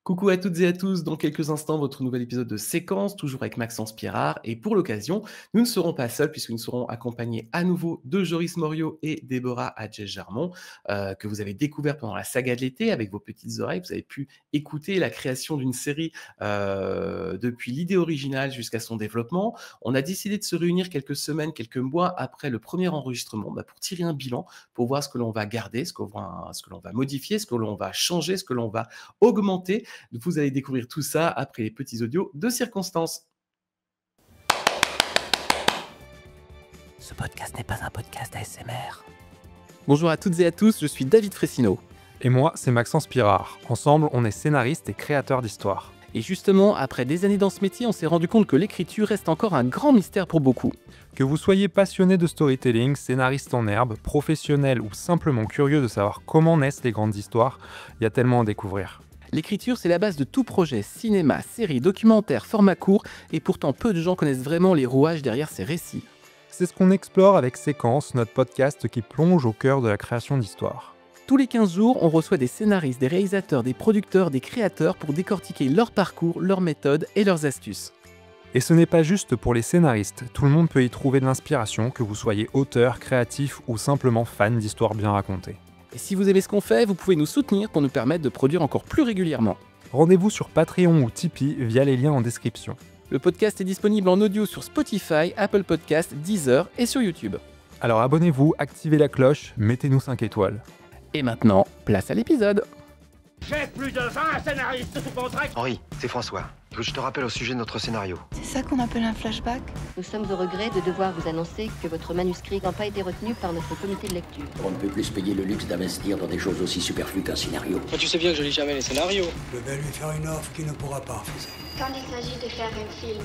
Coucou à toutes et à tous, dans quelques instants, votre nouvel épisode de Séquence, toujours avec Maxence Pierrard. Et pour l'occasion, nous ne serons pas seuls, puisque nous serons accompagnés à nouveau de Joris Morio et Déborah Adjei-Jarmon, que vous avez découvert pendant la saga de l'été avec vos petites oreilles. Vous avez pu écouter la création d'une série depuis l'idée originale jusqu'à son développement. On a décidé de se réunir quelques semaines, quelques mois après le premier enregistrement pour tirer un bilan, pour voir ce que l'on va garder, ce que l'on va modifier, ce que l'on va changer, ce que l'on va augmenter. Vous allez découvrir tout ça après les petits audios de circonstance. Ce podcast n'est pas un podcast ASMR. Bonjour à toutes et à tous, je suis David Fressino. Et moi, c'est Maxence Pierrard. Ensemble, on est scénariste et créateur d'histoires. Et justement, après des années dans ce métier, on s'est rendu compte que l'écriture reste encore un grand mystère pour beaucoup. Que vous soyez passionné de storytelling, scénariste en herbe, professionnel ou simplement curieux de savoir comment naissent les grandes histoires, il y a tellement à découvrir. L'écriture, c'est la base de tout projet, cinéma, série, documentaire, format court, et pourtant peu de gens connaissent vraiment les rouages derrière ces récits. C'est ce qu'on explore avec Séquence, notre podcast qui plonge au cœur de la création d'histoires. Tous les 15 jours, on reçoit des scénaristes, des réalisateurs, des producteurs, des créateurs pour décortiquer leur parcours, leurs méthodes et leurs astuces. Et ce n'est pas juste pour les scénaristes, tout le monde peut y trouver de l'inspiration, que vous soyez auteur, créatif ou simplement fan d'histoires bien racontées. Et si vous aimez ce qu'on fait, vous pouvez nous soutenir pour nous permettre de produire encore plus régulièrement. Rendez-vous sur Patreon ou Tipeee via les liens en description. Le podcast est disponible en audio sur Spotify, Apple Podcasts, Deezer et sur YouTube. Alors abonnez-vous, activez la cloche, mettez-nous 5 étoiles. Et maintenant, place à l'épisode. J'ai plus de 20 scénaristes sous contrat. Henri, c'est François. Je te rappelle au sujet de notre scénario. C'est ça qu'on appelle un flashback? Nous sommes au regret de devoir vous annoncer que votre manuscrit n'a pas été retenu par notre comité de lecture. On ne peut plus se payer le luxe d'investir dans des choses aussi superflues qu'un scénario. Tu sais bien que je lis jamais les scénarios. Je vais lui faire une offre qu'il ne pourra pas refuser. Quand il s'agit de faire un film,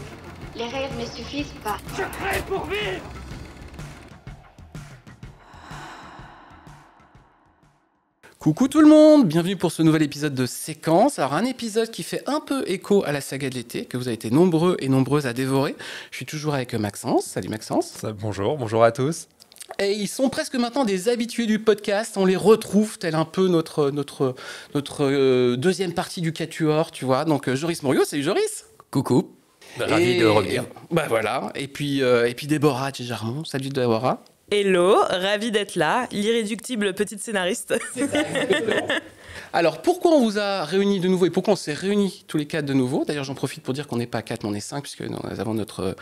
les rêves ne suffisent pas. Je crée pour vivre. Coucou tout le monde, bienvenue pour ce nouvel épisode de Séquence. Alors un épisode qui fait un peu écho à la saga de l'été, que vous avez été nombreux et nombreuses à dévorer. Je suis toujours avec Maxence. Salut Maxence. Bonjour à tous. Et ils sont presque maintenant des habitués du podcast. On les retrouve tel un peu notre deuxième partie du quatuor, tu vois. Donc Joris Morio, salut Joris. Coucou. Ravi de revenir. Bah voilà. Et puis Déborah Adjei-Jarmon. Salut Déborah. Hello, ravi d'être là, l'irréductible petite scénariste. Alors, pourquoi on vous a réunis de nouveau et pourquoi on s'est réunis tous les quatre de nouveau? D'ailleurs, j'en profite pour dire qu'on n'est pas 4, mais on est 5, puisque nous avons notre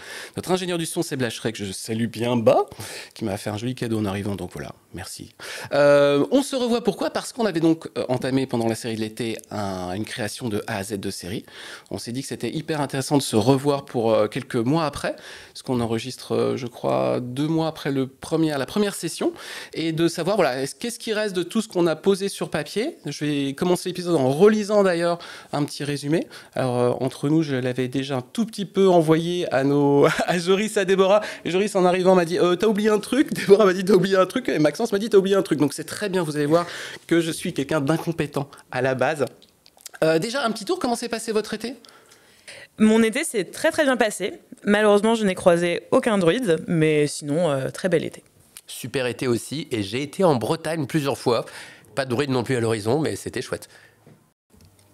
ingénieur du son, Seb Lacheret, que je salue bien bas, qui m'a fait un joli cadeau en arrivant, donc voilà, merci. On se revoit pourquoi? Parce qu'on avait donc entamé pendant la série de l'été une création de A à Z de série. On s'est dit que c'était hyper intéressant de se revoir pour quelques mois après, parce qu'on enregistre, je crois, 2 mois après la première session, et de savoir, voilà, qu'est-ce qui reste de tout ce qu'on a posé sur papier. Je vais commencer l'épisode en relisant d'ailleurs un petit résumé. Alors entre nous, je l'avais déjà un tout petit peu envoyé à Joris, à Déborah. Et Joris en arrivant m'a dit t'as oublié un truc. Déborah m'a dit t'as oublié un truc. Et Maxence m'a dit t'as oublié un truc. Donc c'est très bien, vous allez voir que je suis quelqu'un d'incompétent à la base. Déjà un petit tour, comment s'est passé votre été? Mon été s'est très très bien passé. Malheureusement, je n'ai croisé aucun druide, mais sinon, très bel été. Super été aussi, et j'ai été en Bretagne plusieurs fois. Pas de druide non plus à l'horizon, mais c'était chouette.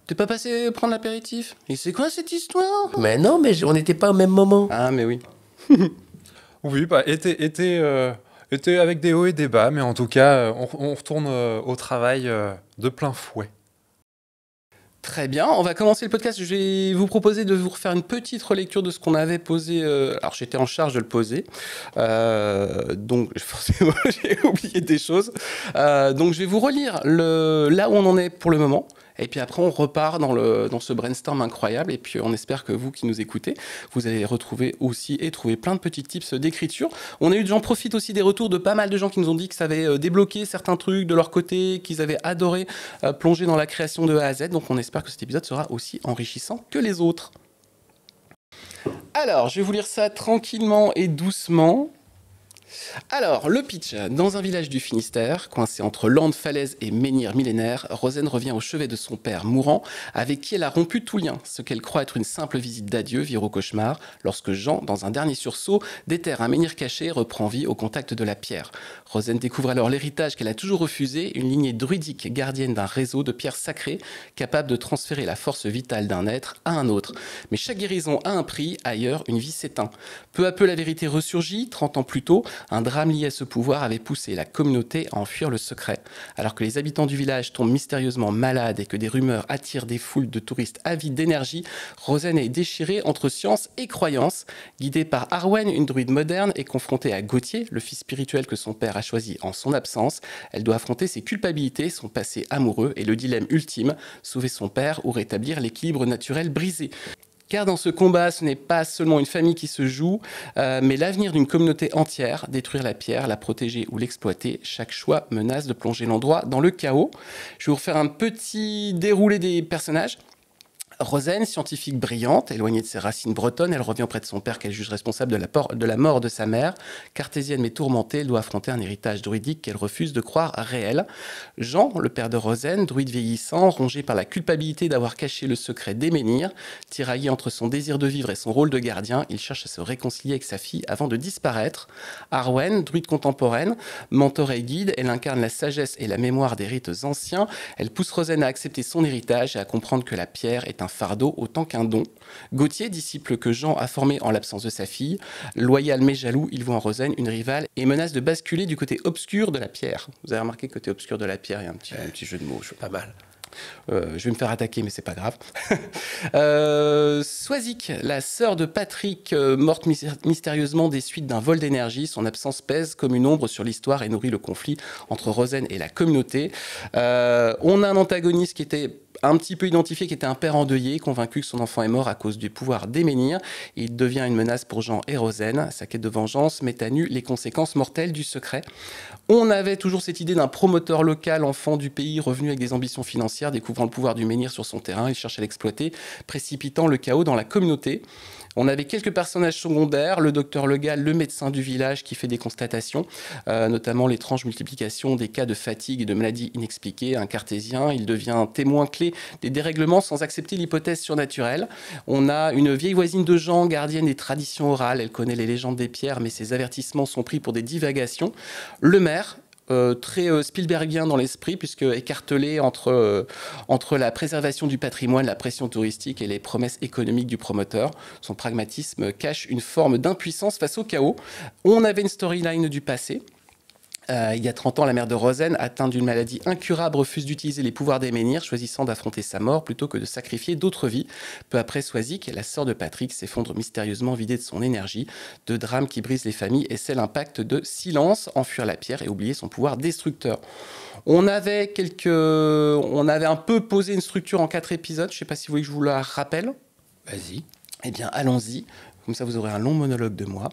T'es pas passé prendre l'apéritif? Et c'est quoi cette histoire? Mais non, mais on n'était pas au même moment. Ah, mais oui. Oui, été avec des hauts et des bas, mais en tout cas, on retourne au travail de plein fouet. Très bien, on va commencer le podcast. Je vais vous proposer de vous refaire une petite relecture de ce qu'on avait posé. Alors j'étais en charge de le poser, donc forcément j'ai oublié des choses. Donc je vais vous relire là où on en est pour le moment. Et puis après, on repart dans ce brainstorm incroyable. Et puis, on espère que vous qui nous écoutez, vous allez retrouver aussi et trouver plein de petits tips d'écriture. J'en profite aussi des retours de pas mal de gens qui nous ont dit que ça avait débloqué certains trucs de leur côté, qu'ils avaient adoré plonger dans la création de A à Z. Donc, on espère que cet épisode sera aussi enrichissant que les autres. Alors, je vais vous lire ça tranquillement et doucement. Alors, le pitch. Dans un village du Finistère, coincé entre landes, falaises et menhirs millénaires, Rosen revient au chevet de son père mourant, avec qui elle a rompu tout lien. Ce qu'elle croit être une simple visite d'adieu vire au cauchemar, lorsque Jean, dans un dernier sursaut, déterre un menhir caché et reprend vie au contact de la pierre. Rosen découvre alors l'héritage qu'elle a toujours refusé, une lignée druidique gardienne d'un réseau de pierres sacrées, capable de transférer la force vitale d'un être à un autre. Mais chaque guérison a un prix, ailleurs, une vie s'éteint. Peu à peu, la vérité ressurgit, 30 ans plus tôt, un drame lié à ce pouvoir avait poussé la communauté à enfuir le secret. Alors que les habitants du village tombent mystérieusement malades et que des rumeurs attirent des foules de touristes avides d'énergie, Rosen est déchirée entre science et croyance. Guidée par Arwen, une druide moderne, et confrontée à Gauthier, le fils spirituel que son père a choisi en son absence, elle doit affronter ses culpabilités, son passé amoureux et le dilemme ultime, sauver son père ou rétablir l'équilibre naturel brisé. Car dans ce combat, ce n'est pas seulement une famille qui se joue, mais l'avenir d'une communauté entière. Détruire la pierre, la protéger ou l'exploiter, chaque choix menace de plonger l'endroit dans le chaos. Je vais vous refaire un petit déroulé des personnages. Rosen, scientifique brillante, éloignée de ses racines bretonnes, elle revient auprès de son père qu'elle juge responsable de la mort de sa mère. Cartésienne mais tourmentée, elle doit affronter un héritage druidique qu'elle refuse de croire réel. Jean, le père de Rosen, druide vieillissant, rongé par la culpabilité d'avoir caché le secret des menhirs, tiraillé entre son désir de vivre et son rôle de gardien, il cherche à se réconcilier avec sa fille avant de disparaître. Arwen, druide contemporaine, mentor et guide, elle incarne la sagesse et la mémoire des rites anciens. Elle pousse Rosen à accepter son héritage et à comprendre que la pierre est un fardeau autant qu'un don. Gauthier, disciple que Jean a formé en l'absence de sa fille, loyal mais jaloux, il voit en Rosen une rivale et menace de basculer du côté obscur de la pierre. Vous avez remarqué, côté obscur de la pierre, il y a un petit jeu de mots. Pas mal. Je vais me faire attaquer, mais c'est pas grave. Swazik, la sœur de Patrick, morte mystérieusement des suites d'un vol d'énergie. Son absence pèse comme une ombre sur l'histoire et nourrit le conflit entre Rosen et la communauté. On a un antagoniste qui était un petit peu identifié, qui était un père endeuillé, convaincu que son enfant est mort à cause du pouvoir des menhirs. Il devient une menace pour Jean et Rosen. Sa quête de vengeance met à nu les conséquences mortelles du secret. On avait toujours cette idée d'un promoteur local, enfant du pays, revenu avec des ambitions financières, découvrant le pouvoir du menhir sur son terrain. Il cherche à l'exploiter, précipitant le chaos dans la communauté. On avait quelques personnages secondaires, le docteur Legal, le médecin du village qui fait des constatations, notamment l'étrange multiplication des cas de fatigue et de maladies inexpliquées. Un cartésien, il devient témoin clé des dérèglements sans accepter l'hypothèse surnaturelle. On a une vieille voisine de Jean, gardienne des traditions orales. Elle connaît les légendes des pierres, mais ses avertissements sont pris pour des divagations. Le maire, très Spielbergien dans l'esprit, puisque écartelé entre la préservation du patrimoine, la pression touristique et les promesses économiques du promoteur. Son pragmatisme cache une forme d'impuissance face au chaos. On avait une storyline du passé. Il y a 30 ans, la mère de Rosen, atteinte d'une maladie incurable, refuse d'utiliser les pouvoirs des menhirs, choisissant d'affronter sa mort plutôt que de sacrifier d'autres vies. Peu après, Swazik, la sœur de Patrick, s'effondre mystérieusement vidée de son énergie. Deux drames qui brisent les familles et scellent un pacte de silence, enfuir la pierre et oublier son pouvoir destructeur. On avait un peu posé une structure en 4 épisodes. Je ne sais pas si vous voulez que je vous la rappelle. Vas-y. Eh bien, allons-y. Comme ça, vous aurez un long monologue de moi.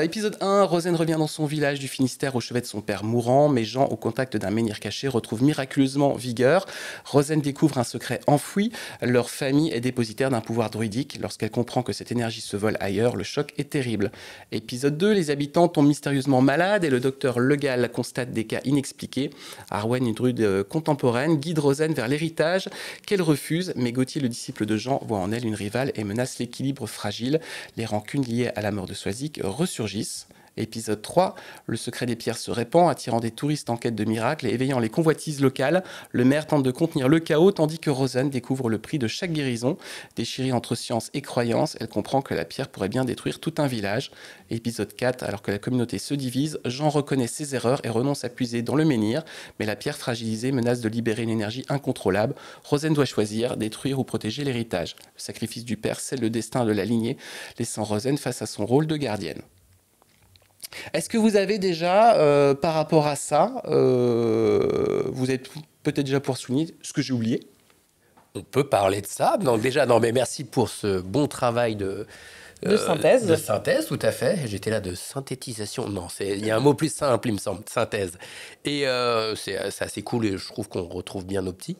Épisode 1, Rosen revient dans son village du Finistère au chevet de son père mourant, mais Jean, au contact d'un menhir caché, retrouve miraculeusement vigueur. Rosen découvre un secret enfoui. Leur famille est dépositaire d'un pouvoir druidique. Lorsqu'elle comprend que cette énergie se vole ailleurs, le choc est terrible. Épisode 2, les habitants tombent mystérieusement malades et le docteur Legal constate des cas inexpliqués. Arwen, une druide contemporaine, guide Rosen vers l'héritage qu'elle refuse, mais Gauthier, le disciple de Jean, voit en elle une rivale et menace l'équilibre fragile. Les rancunes liées à la mort de Swazik ressurgissent. Épisode 3, le secret des pierres se répand, attirant des touristes en quête de miracles et éveillant les convoitises locales. Le maire tente de contenir le chaos, tandis que Rosen découvre le prix de chaque guérison. Déchirée entre science et croyance, elle comprend que la pierre pourrait bien détruire tout un village. Épisode 4, alors que la communauté se divise, Jean reconnaît ses erreurs et renonce à puiser dans le menhir, mais la pierre fragilisée menace de libérer une énergie incontrôlable. Rosen doit choisir, détruire ou protéger l'héritage. Le sacrifice du père scelle le destin de la lignée, laissant Rosen face à son rôle de gardienne. Est-ce que vous avez déjà, par rapport à ça, vous êtes peut-être déjà pour souligner ce que j'ai oublié? On peut parler de ça. Donc déjà, mais merci pour ce bon travail de synthèse. De synthèse, tout à fait. J'étais là de synthétisation. Non, il y a un mot plus simple, il me semble, synthèse. Et c'est assez cool et je trouve qu'on retrouve bien nos petits.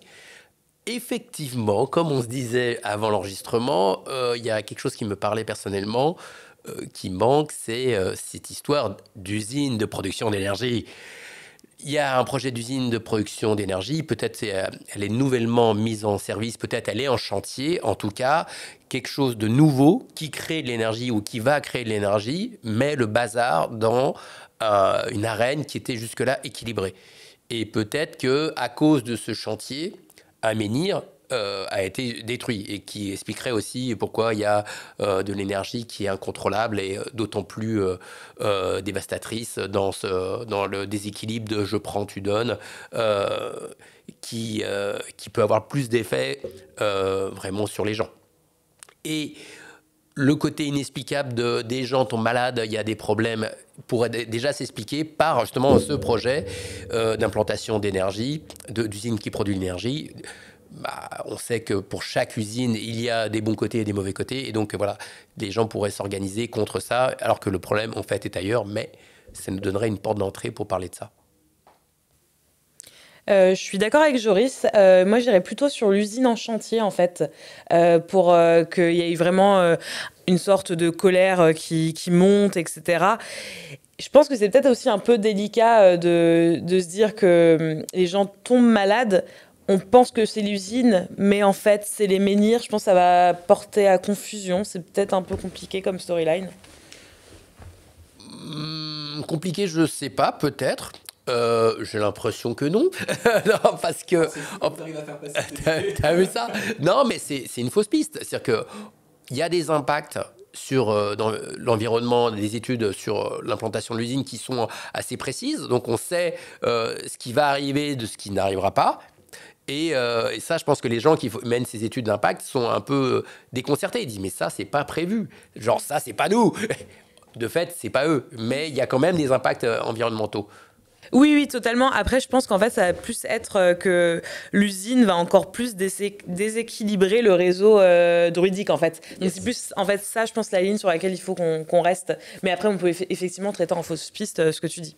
Effectivement, comme on se disait avant l'enregistrement, il y a quelque chose qui me parlait personnellement. qui manque, c'est cette histoire d'usine de production d'énergie. Il y a un projet d'usine de production d'énergie, peut-être elle est nouvellement mise en service, peut-être elle est en chantier, en tout cas, quelque chose de nouveau qui crée de l'énergie ou qui va créer de l'énergie, met le bazar dans une arène qui était jusque-là équilibrée. Et peut-être qu'à cause de ce chantier, un menhir a été détruit et qui expliquerait aussi pourquoi il y a de l'énergie qui est incontrôlable et d'autant plus dévastatrice dans le déséquilibre de je prends, tu donnes, qui peut avoir plus d'effet vraiment sur les gens. Et le côté inexplicable des gens tombent malades, il y a des problèmes, pourrait déjà s'expliquer par justement ce projet d'implantation d'énergie, d'usine qui produit l'énergie. On sait que pour chaque usine, il y a des bons côtés et des mauvais côtés. Et donc, voilà, les gens pourraient s'organiser contre ça, alors que le problème, en fait, est ailleurs. Mais ça nous donnerait une porte d'entrée pour parler de ça. Je suis d'accord avec Joris. Moi, j'irais plutôt sur l'usine en chantier, en fait, pour qu'il y ait vraiment une sorte de colère qui monte, etc. Je pense que c'est peut-être aussi un peu délicat de se dire que les gens tombent malades. On pense que c'est l'usine, mais en fait, c'est les menhirs. Je pense que ça va porter à confusion. C'est peut-être un peu compliqué comme storyline. Compliqué, je ne sais pas, peut-être. J'ai l'impression que non. Non, parce que... T'as vu ça? Non, mais c'est une fausse piste. C'est-à-dire qu'il y a des impacts dans l'environnement, des études sur l'implantation de l'usine qui sont assez précises. Donc, on sait ce qui va arriver de ce qui n'arrivera pas. Et ça, je pense que les gens qui mènent ces études d'impact sont un peu déconcertés. Ils disent, mais ça, c'est pas prévu. Genre, ça, c'est pas nous. De fait, c'est pas eux. Mais il y a quand même des impacts environnementaux. Oui, totalement. Après, je pense qu'en fait, ça va plus être que l'usine va encore plus déséquilibrer le réseau druidique, en fait. Donc, c'est plus, en fait, ça, je pense, la ligne sur laquelle il faut qu'on reste. Mais après, on peut effectivement traiter en fausse piste ce que tu dis.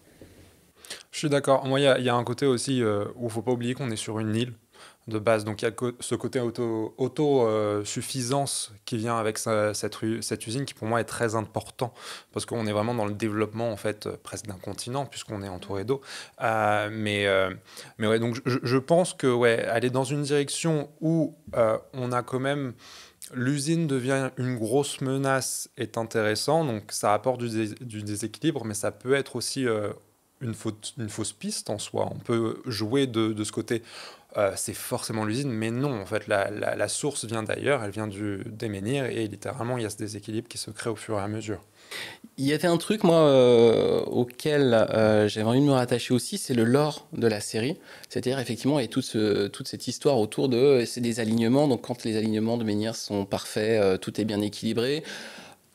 Je suis d'accord. Moi, il y a un côté aussi où il ne faut pas oublier qu'on est sur une île de base. Donc, il y a ce côté autosuffisance qui vient avec cette usine qui, pour moi, est très important parce qu'on est vraiment dans le développement, en fait, presque d'un continent puisqu'on est entouré d'eau. Mais ouais, donc, je pense que, ouais, aller dans une direction où on a quand même... L'usine devient une grosse menace est intéressant. Donc, ça apporte du déséquilibre, mais ça peut être aussi... une fausse piste en soi. On peut jouer de ce côté, c'est forcément l'usine, mais non, en fait, la source vient d'ailleurs, elle vient des menhirs, et littéralement, il y a ce déséquilibre qui se crée au fur et à mesure. Il y avait un truc, moi, auquel j'avais envie de me rattacher aussi, c'est le lore de la série. C'est-à-dire, effectivement, il y a toute cette histoire autour c'est des alignements, donc quand les alignements de menhirs sont parfaits, tout est bien équilibré.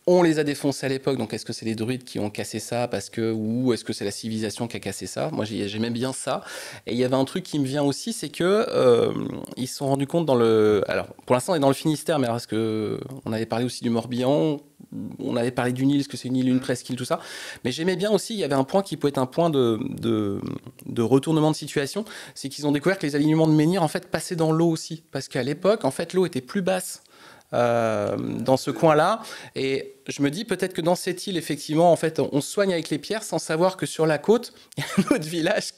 On les a défoncés à l'époque, donc est-ce que c'est les druides qui ont cassé ça ou est-ce que c'est la civilisation qui a cassé ça? Moi, j'aimais bien ça. Et il y avait un truc qui me vient aussi, c'est que ils se sont rendus compte alors, pour l'instant, on est dans le Finistère, mais alors est-ce que on avait parlé aussi du Morbihan, on avait parlé d'une île, est-ce que c'est une île, une presqu'île, tout ça. Mais j'aimais bien aussi, il y avait un point qui peut être un point de retournement de situation, c'est qu'ils ont découvert que les alignements de menhirs, en fait, passaient dans l'eau aussi. Parce qu'à l'époque, en fait, l'eau était plus basse. Dans ce coin-là, et je me dis peut-être que dans cette île, effectivement, en fait, on se soigne avec les pierres sans savoir que sur la côte, il y a un autre village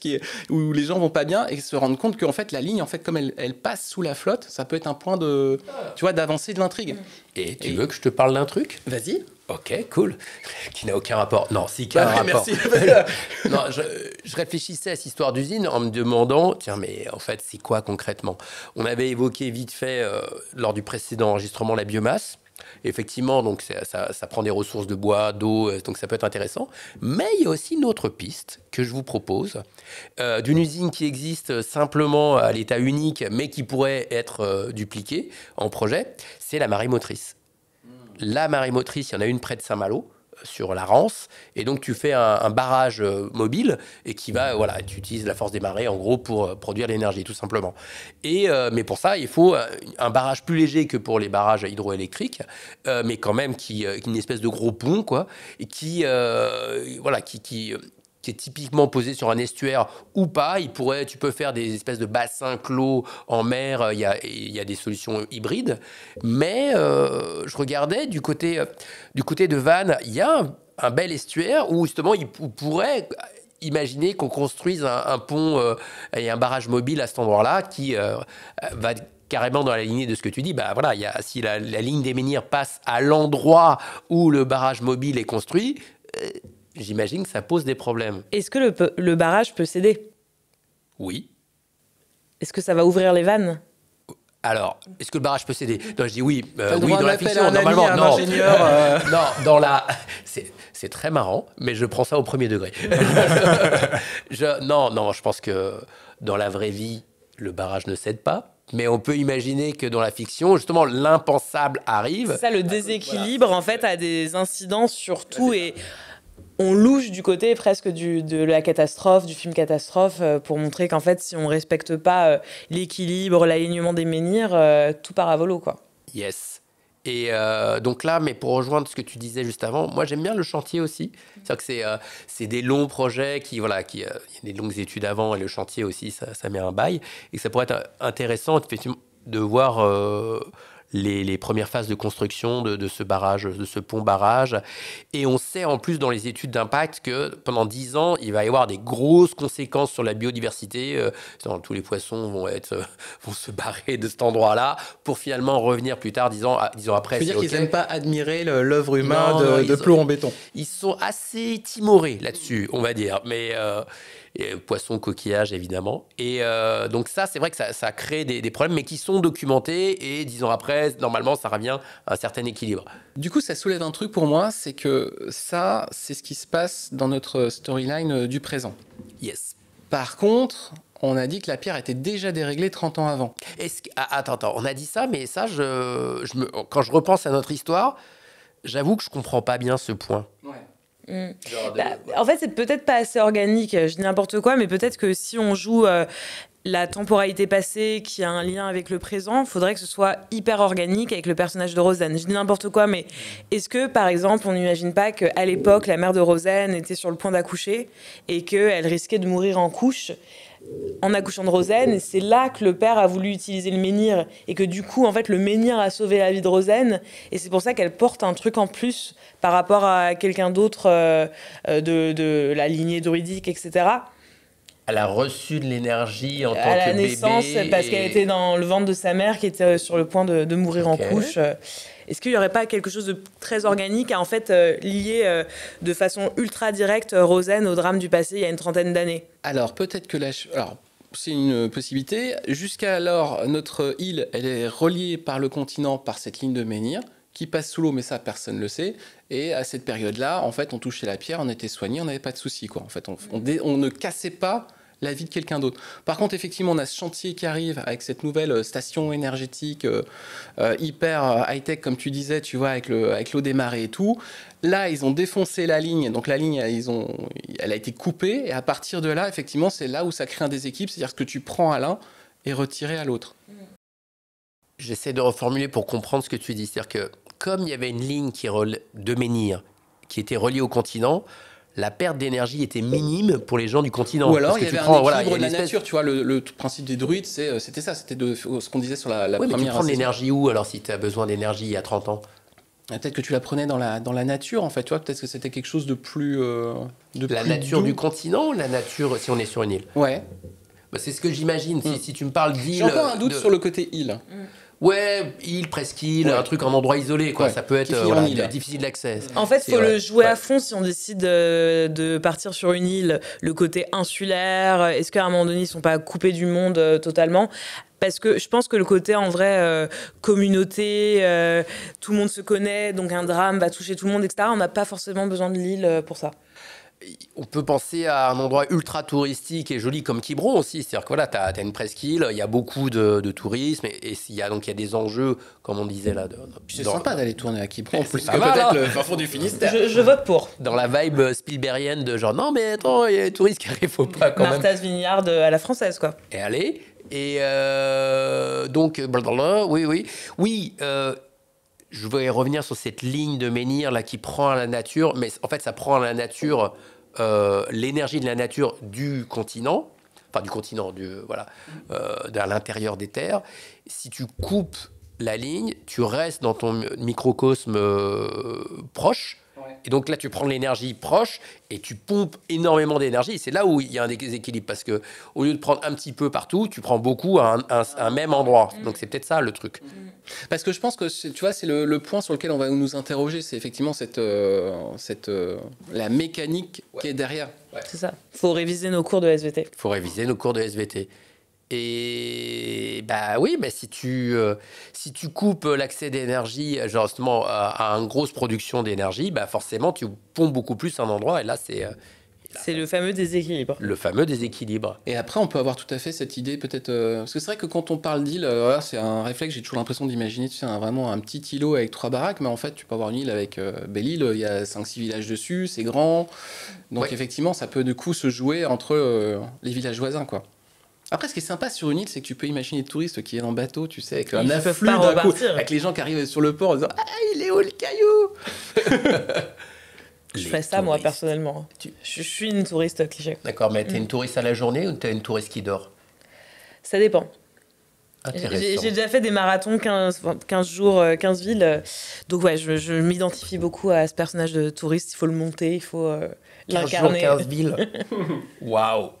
où les gens vont pas bien et se rendent compte qu'en fait la ligne, en fait, comme elle passe sous la flotte, ça peut être un point d'avancée de l'intrigue. Et tu veux que je te parle d'un truc? Vas-y. Ok, cool. Qui n'a aucun rapport. Non, si, qui a un rapport. Merci. Non, je réfléchissais à cette histoire d'usine en me demandant, tiens, mais en fait, c'est quoi concrètement? On avait évoqué vite fait, lors du précédent enregistrement, la biomasse. Effectivement, donc ça prend des ressources de bois, d'eau, donc ça peut être intéressant. Mais il y a aussi une autre piste que je vous propose, d'une usine qui existe simplement à l'état unique, mais qui pourrait être dupliquée en projet, c'est la marée motrice. La marée motrice, il y en a une près de Saint-Malo, sur la Rance, et donc tu fais un barrage mobile et tu utilises la force des marées en gros pour produire l'énergie tout simplement. Mais pour ça, il faut un barrage plus léger que pour les barrages hydroélectriques, mais quand même qui est une espèce de gros pont quoi, et qui qui est typiquement posé sur un estuaire ou pas. Tu peux faire des espèces de bassins clos en mer. Il y a des solutions hybrides. Mais je regardais du côté de Vannes, il y a un bel estuaire où justement on pourrait imaginer qu'on construise un pont et un barrage mobile à cet endroit-là qui va carrément dans la lignée de ce que tu dis. Bah voilà, si la ligne des menhirs passe à l'endroit où le barrage mobile est construit, j'imagine que ça pose des problèmes. Est-ce que le barrage peut céder? Oui. Est-ce que ça va ouvrir les vannes? Alors, est-ce que le barrage peut céder? Non, je dis oui. Oui, dans la fiction, normalement, non. Non, c'est très marrant, mais je prends ça au premier degré. Non, je pense que dans la vraie vie, le barrage ne cède pas. Mais on peut imaginer que dans la fiction, justement, l'impensable arrive. C'est ça, le déséquilibre, en fait, a des incidences sur tout. Et on louche du côté presque de la catastrophe, du film catastrophe, pour montrer qu'en fait, si on ne respecte pas l'équilibre, l'alignement des menhirs, tout part à volo, quoi. Yes. Et donc là, mais pour rejoindre ce que tu disais juste avant, moi j'aime bien le chantier aussi. C'est-à-dire que c'est des longs projets il y a des longues études avant et le chantier aussi, ça met un bail. Et ça pourrait être intéressant effectivement de voir les premières phases de construction de ce barrage, de ce pont-barrage. Et on sait en plus dans les études d'impact que pendant 10 ans, il va y avoir des grosses conséquences sur la biodiversité. Tous les poissons vont se barrer de cet endroit-là pour finalement revenir plus tard, 10 ans après. Tu veux dire qu'ils n'aiment pas admirer l'œuvre humaine de plomb en béton? Ils sont assez timorés là-dessus, on va dire. Mais poissons, coquillages, évidemment. Et donc ça, c'est vrai que ça crée des problèmes, mais qui sont documentés. Et 10 ans après, normalement, ça revient à un certain équilibre. Du coup, ça soulève un truc pour moi, c'est que ça, c'est ce qui se passe dans notre storyline du présent. Yes. Par contre, on a dit que la pierre était déjà déréglée 30 ans avant. Attends, on a dit ça, mais ça, quand je repense à notre histoire, j'avoue que je comprends pas bien ce point. Ouais. En fait, c'est peut-être pas assez organique, je dis n'importe quoi, mais peut-être que si on joue la temporalité passée qui a un lien avec le présent, il faudrait que ce soit hyper organique avec le personnage de Rosanne. Je dis n'importe quoi, mais est-ce que, par exemple, on n'imagine pas qu'à l'époque, la mère de Rosanne était sur le point d'accoucher et qu'elle risquait de mourir en accouchant de Rosanne, et c'est là que le père a voulu utiliser le menhir, et que du coup, en fait, le menhir a sauvé la vie de Rosanne, et c'est pour ça qu'elle porte un truc en plus par rapport à quelqu'un d'autre de la lignée druidique, etc. Elle a reçu de l'énergie en tant que bébé. À la naissance, parce qu'elle était dans le ventre de sa mère qui était sur le point de mourir en couche. Est-ce qu'il n'y aurait pas quelque chose de très organique à en fait lier de façon ultra directe Rosanne au drame du passé il y a une trentaine d'années? Alors, peut-être que c'est une possibilité. Jusqu'alors, notre île, elle est reliée par le continent par cette ligne de menhir qui passe sous l'eau, mais ça, personne ne le sait. Et à cette période-là, en fait, on touchait la pierre, on était soigné, on n'avait pas de soucis, quoi. En fait, on ne cassait pas la vie de quelqu'un d'autre. Par contre, effectivement, on a ce chantier qui arrive avec cette nouvelle station énergétique hyper high-tech, comme tu disais, tu vois, avec l'eau des marées et tout. Là, ils ont défoncé la ligne. Donc, la ligne, elle a été coupée. Et à partir de là, effectivement, c'est là où ça crée un déséquilibre. C'est-à-dire que tu prends à l'un et retiré à l'autre. J'essaie de reformuler pour comprendre ce que tu dis. C'est-à-dire que comme il y avait une ligne de menhir qui était reliée au continent, la perte d'énergie était minime pour les gens du continent. Ou alors, il y avait un équilibre de la nature. Tu vois, le principe des druides, c'était ça. C'était ce qu'on disait sur la première... Mais tu prends l'énergie où, alors, si tu as besoin d'énergie il y a 30 ans? Peut-être que tu la prenais dans la nature, en fait. Tu vois, peut-être que c'était quelque chose de plus... la nature du continent ou la nature si on est sur une île? Ouais. Bah, c'est ce que j'imagine. Si tu me parles d'île... J'ai encore un doute sur le côté île. Ouais, île, presqu'île, un truc en endroit isolé, quoi. Ouais. Ça peut être difficile d'accès. En fait, il faut le jouer à fond si on décide de partir sur une île. Le côté insulaire, est-ce qu'à un moment donné, ils ne sont pas coupés du monde totalement? Parce que je pense que le côté, en vrai, communauté, tout le monde se connaît, donc un drame va toucher tout le monde, etc. On n'a pas forcément besoin de l'île pour ça. On peut penser à un endroit ultra touristique et joli comme Quiberon aussi. C'est-à-dire que voilà, tu as une presqu'île, il y a beaucoup de tourisme et il y a des enjeux, comme on disait là. C'est sympa d'aller tourner à Quiberon, plus que peut-être le fin fond du Finistère. Je vote pour. Dans la vibe Spielbergienne de genre, non mais attends, il y a des touristes qui arrivent, faut pas quand même. Martha's Vineyard à la française, quoi. Et allez. Et donc, oui. Je vais revenir sur cette ligne de menhir là qui prend à la nature, mais en fait ça prend à la nature l'énergie de la nature du continent, à l'intérieur des terres. Si tu coupes la ligne, tu restes dans ton microcosme proche. Et donc là, tu prends l'énergie proche et tu pompes énormément d'énergie. Et c'est là où il y a un déséquilibre. Parce que au lieu de prendre un petit peu partout, tu prends beaucoup à un même endroit. Donc c'est peut-être ça le truc. Parce que je pense que tu vois, c'est le point sur lequel on va nous interroger. C'est effectivement la mécanique qui est derrière. Ouais. C'est ça. Il faut réviser nos cours de SVT. Il faut réviser nos cours de SVT. Et bah oui, si tu coupes l'accès d'énergie, genre justement à une grosse production d'énergie, forcément tu pompes beaucoup plus un endroit. Et là, c'est le fameux déséquilibre. Le fameux déséquilibre. Et après, on peut avoir tout à fait cette idée, peut-être. Parce que c'est vrai que quand on parle d'île, c'est un réflexe, j'ai toujours l'impression d'imaginer, tu sais, vraiment un petit îlot avec 3 baraques, mais en fait, tu peux avoir une île avec Belle-Île, il y a 5-6 villages dessus, c'est grand. Donc, effectivement, ça peut du coup se jouer entre les villages voisins, quoi. Après, ce qui est sympa sur une île, c'est que tu peux imaginer des touristes qui viennent en bateau, tu sais, avec un afflux d'un coup, avec les gens qui arrivent sur le port en disant « Ah, il est où le caillou ?» Je ferais ça, moi, personnellement. Je suis une touriste cliché. D'accord, mais t'es une touriste à la journée ou t'es une touriste qui dort? Ça dépend. J'ai déjà fait des marathons, 15 jours, 15 villes. Donc, ouais, je m'identifie beaucoup à ce personnage de touriste. Il faut le monter, il faut l'incarner. 15 villes. Waouh!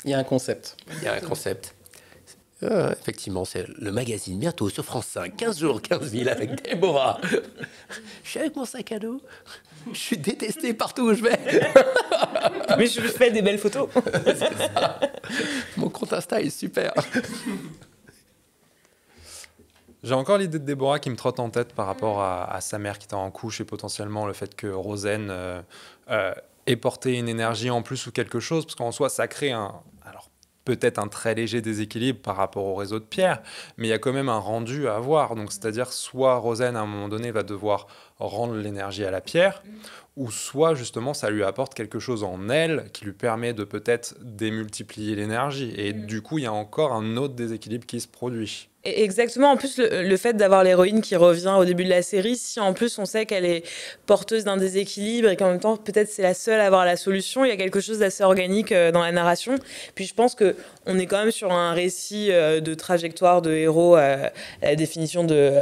Il y a un concept. Effectivement, c'est le magazine bientôt sur France 5. 15 jours, 15 villes avec Déborah. Je suis avec mon sac à dos. Je suis détestée partout où je vais. Mais je fais des belles photos. C'est ça. Mon compte Insta est super. J'ai encore l'idée de Déborah qui me trotte en tête par rapport à sa mère qui était en couche et potentiellement le fait que Rosen ait porté une énergie en plus ou quelque chose, parce qu'en soi, ça crée peut-être un très léger déséquilibre par rapport au réseau de Pierre, mais il y a quand même un rendu à avoir. Donc, c'est-à-dire, soit Rosen, à un moment donné, va devoir rendre l'énergie à la pierre, ou soit, justement, ça lui apporte quelque chose en elle qui lui permet de peut-être démultiplier l'énergie. Et du coup, il y a encore un autre déséquilibre qui se produit. Exactement. En plus, le fait d'avoir l'héroïne qui revient au début de la série, si en plus on sait qu'elle est porteuse d'un déséquilibre et qu'en même temps, peut-être c'est la seule à avoir la solution, il y a quelque chose d'assez organique dans la narration. Puis je pense qu'on est quand même sur un récit de trajectoire de héros à la définition de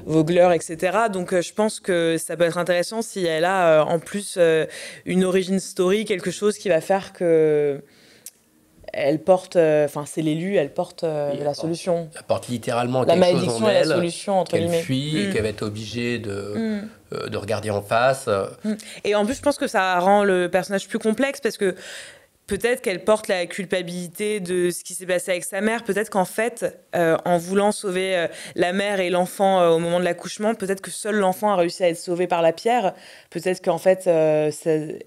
Vogler, etc. Donc je pense que ça peut être intéressant si elle a en plus une origin story, quelque chose qui va faire que... Elle porte, c'est l'élu, elle porte la solution. Elle porte littéralement la quelque chose en elle, la solution, entre qu'elle guillemets. fuit et qu'elle va être obligée de regarder en face. Et en plus, je pense que ça rend le personnage plus complexe parce que peut-être qu'elle porte la culpabilité de ce qui s'est passé avec sa mère. Peut-être qu'en fait, en voulant sauver la mère et l'enfant au moment de l'accouchement, peut-être que seul l'enfant a réussi à être sauvé par la pierre. Peut-être qu'en fait,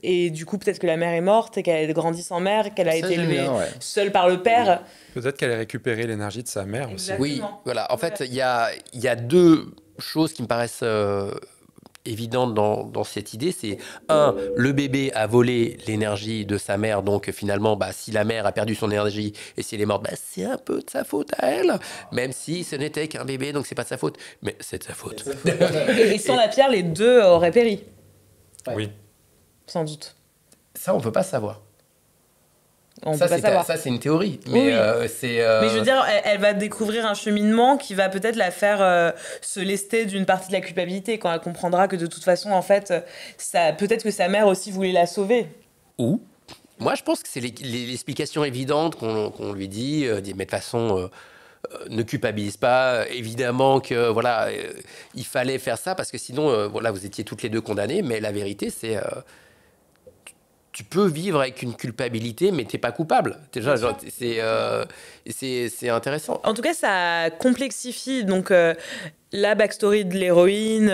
et du coup, peut-être que la mère est morte et qu'elle a grandi sans mère, qu'elle a été élevée seule par le père. Oui. Peut-être qu'elle a récupéré l'énergie de sa mère Exactement. aussi. Oui, voilà. En fait, il y a deux choses qui me paraissent évidente dans cette idée, c'est le bébé a volé l'énergie de sa mère, donc finalement, si la mère a perdu son énergie et si elle est morte, c'est un peu de sa faute à elle, même si ce n'était qu'un bébé, donc c'est pas de sa faute, mais c'est de sa faute. Et sans la pierre, les deux auraient péri. Oui. Sans doute. Ça, on peut pas savoir. Ça, c'est une théorie. Mais, oui. Mais je veux dire, elle va découvrir un cheminement qui va peut-être la faire se lester d'une partie de la culpabilité quand elle comprendra que de toute façon, en fait, peut-être que sa mère aussi voulait la sauver. Ou moi, je pense que c'est l'explication évidente qu'on lui dit, mais de toute façon... ne culpabilise pas, évidemment que il fallait faire ça parce que sinon vous étiez toutes les deux condamnées, mais la vérité c'est tu peux vivre avec une culpabilité, mais t'es pas coupable. Déjà, c'est intéressant. En tout cas, ça complexifie donc la backstory de l'héroïne.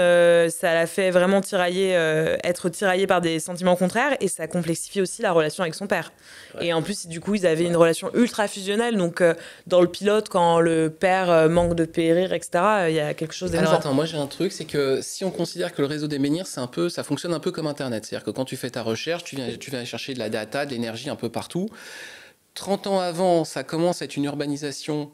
Ça la fait vraiment être tiraillée par des sentiments contraires, et ça complexifie aussi la relation avec son père. Ouais. Et en plus, du coup, ils avaient une relation ultra fusionnelle. Donc, dans le pilote, quand le père manque de périr, etc., il y a quelque chose d'énorme. Alors attends, moi j'ai un truc, c'est que si on considère que le réseau des menhirs, ça fonctionne un peu comme Internet. C'est-à-dire que quand tu fais ta recherche, tu vas chercher de la data, de l'énergie un peu partout. 30 ans avant, ça commence à être une urbanisation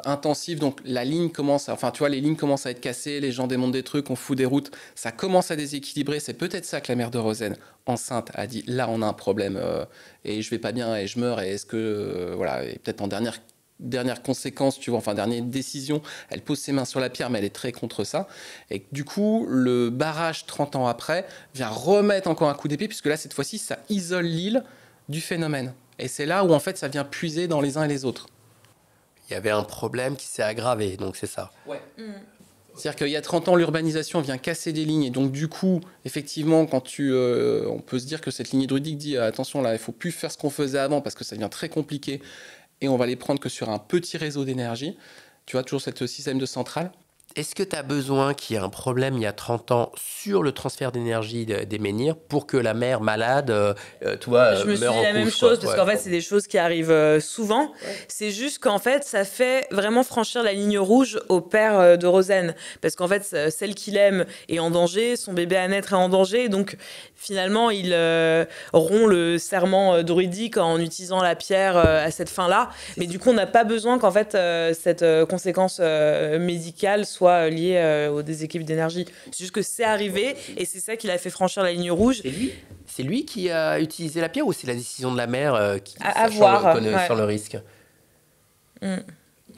intensive, donc la ligne commence, les lignes commencent à être cassées, les gens démontent des trucs, on fout des routes, ça commence à déséquilibrer. C'est peut-être ça que la mère de Rosen, enceinte, a dit, là on a un problème et je vais pas bien et je meurs et est-ce que et peut-être en dernière conséquence, dernière décision, elle pose ses mains sur la pierre, mais elle est très contre ça. Et du coup, le barrage 30 ans après vient remettre encore un coup d'épée, puisque là, cette fois-ci, ça isole l'île du phénomène. Et c'est là où, en fait, ça vient puiser dans les uns et les autres. Il y avait un problème qui s'est aggravé, donc c'est ça. Ouais. C'est-à-dire qu'il y a 30 ans, l'urbanisation vient casser des lignes. Et donc, du coup, effectivement, quand on peut se dire que cette ligne hydraulique dit attention, là, il ne faut plus faire ce qu'on faisait avant parce que ça devient très compliqué et on va les prendre que sur un petit réseau d'énergie. Tu vois, toujours ce système de centrale. Est-ce que tu as besoin qu'il y ait un problème il y a 30 ans sur le transfert d'énergie des menhirs pour que la mère malade, je me suis dit la même chose, parce qu'en fait, c'est des choses qui arrivent souvent. Ouais. C'est juste qu'en fait, ça fait vraiment franchir la ligne rouge au père de Rosen. Parce qu'en fait, celle qu'il aime est en danger, son bébé à naître est en danger. Donc, finalement, il rompt le serment druidique en utilisant la pierre à cette fin-là. Mais du coup, on n'a pas besoin qu'en fait, cette conséquence médicale soit liée au déséquilibre d'énergie. C'est juste que c'est arrivé et c'est ça qui l'a fait franchir la ligne rouge. C'est lui qui a utilisé la pierre ou c'est la décision de la mère qui connaissant le risque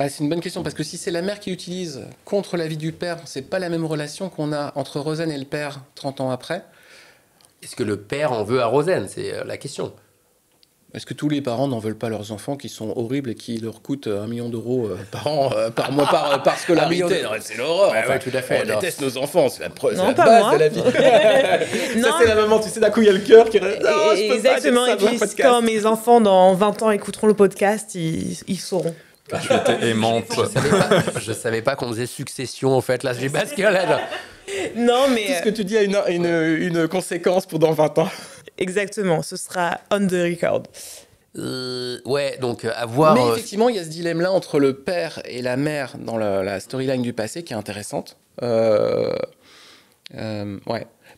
C'est une bonne question, parce que si c'est la mère qui l'utilise contre l'avis du père, c'est pas la même relation qu'on a entre Rosen et le père 30 ans après. Est-ce que le père en veut à Rosen? C'est la question. Est-ce que tous les parents n'en veulent pas leurs enfants qui sont horribles et qui leur coûtent 1 million d'euros par an, par mois, par scolarité? C'est l'horreur. Ouais, tout à fait. On déteste nos enfants, c'est la base moi. de la vie. Ça, c'est la maman, tu sais, d'un coup, il y a le cœur qui reste. Exactement, et puis quand mes enfants, dans 20 ans, écouteront le podcast, ils sauront. Tu étais aimante. Je savais pas qu'on faisait succession, en fait. Là, j'ai basculé. Non, mais... Tout ce que tu dis a une conséquence pour dans 20 ans. Exactement, ce sera on the record. Ouais, donc à voir... Mais effectivement, il y a ce dilemme-là entre le père et la mère dans la storyline du passé qui est intéressante. Ouais.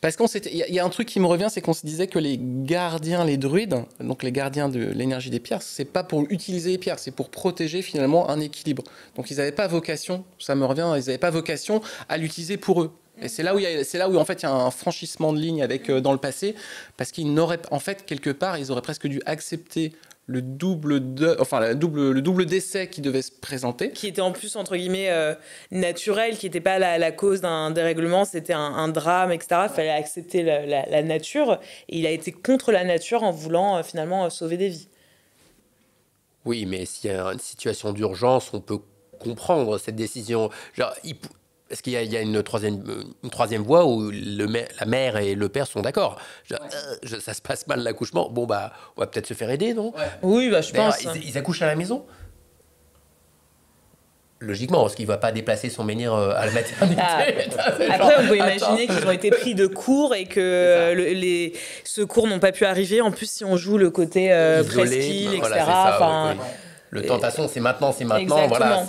Parce qu'il y a un truc qui me revient, c'est qu'on se disait que les gardiens, les druides, donc les gardiens de l'énergie des pierres, c'est pas pour utiliser les pierres, c'est pour protéger finalement un équilibre. Donc ils n'avaient pas vocation, ça me revient, ils n'avaient pas vocation à l'utiliser pour eux. Et c'est là où en fait il y a un franchissement de ligne dans le passé, parce qu'ils n'auraient, en fait, quelque part, ils auraient presque dû accepter le double décès qui devait se présenter. Qui était en plus, entre guillemets, naturel, qui n'était pas la cause d'un dérèglement, c'était un drame, etc. Il fallait accepter la nature. Et il a été contre la nature en voulant finalement sauver des vies. Oui, mais s'il y a une situation d'urgence, on peut comprendre cette décision. Genre, est-ce qu'il y a une troisième voie où la mère et le père sont d'accord? Ça se passe mal l'accouchement. Bon, bah, on va peut-être se faire aider, non? Ouais. Oui, bah, je pense. Ils accouchent à la maison? Logiquement, parce qu'il ne va pas déplacer son menhir à la maternité. Après, on peut imaginer qu'ils ont été pris de cours et que les secours n'ont pas pu arriver. En plus, si on joue le côté presqu'île, etc. Voilà, le temps, de toute façon, c'est maintenant. Exactement. Voilà,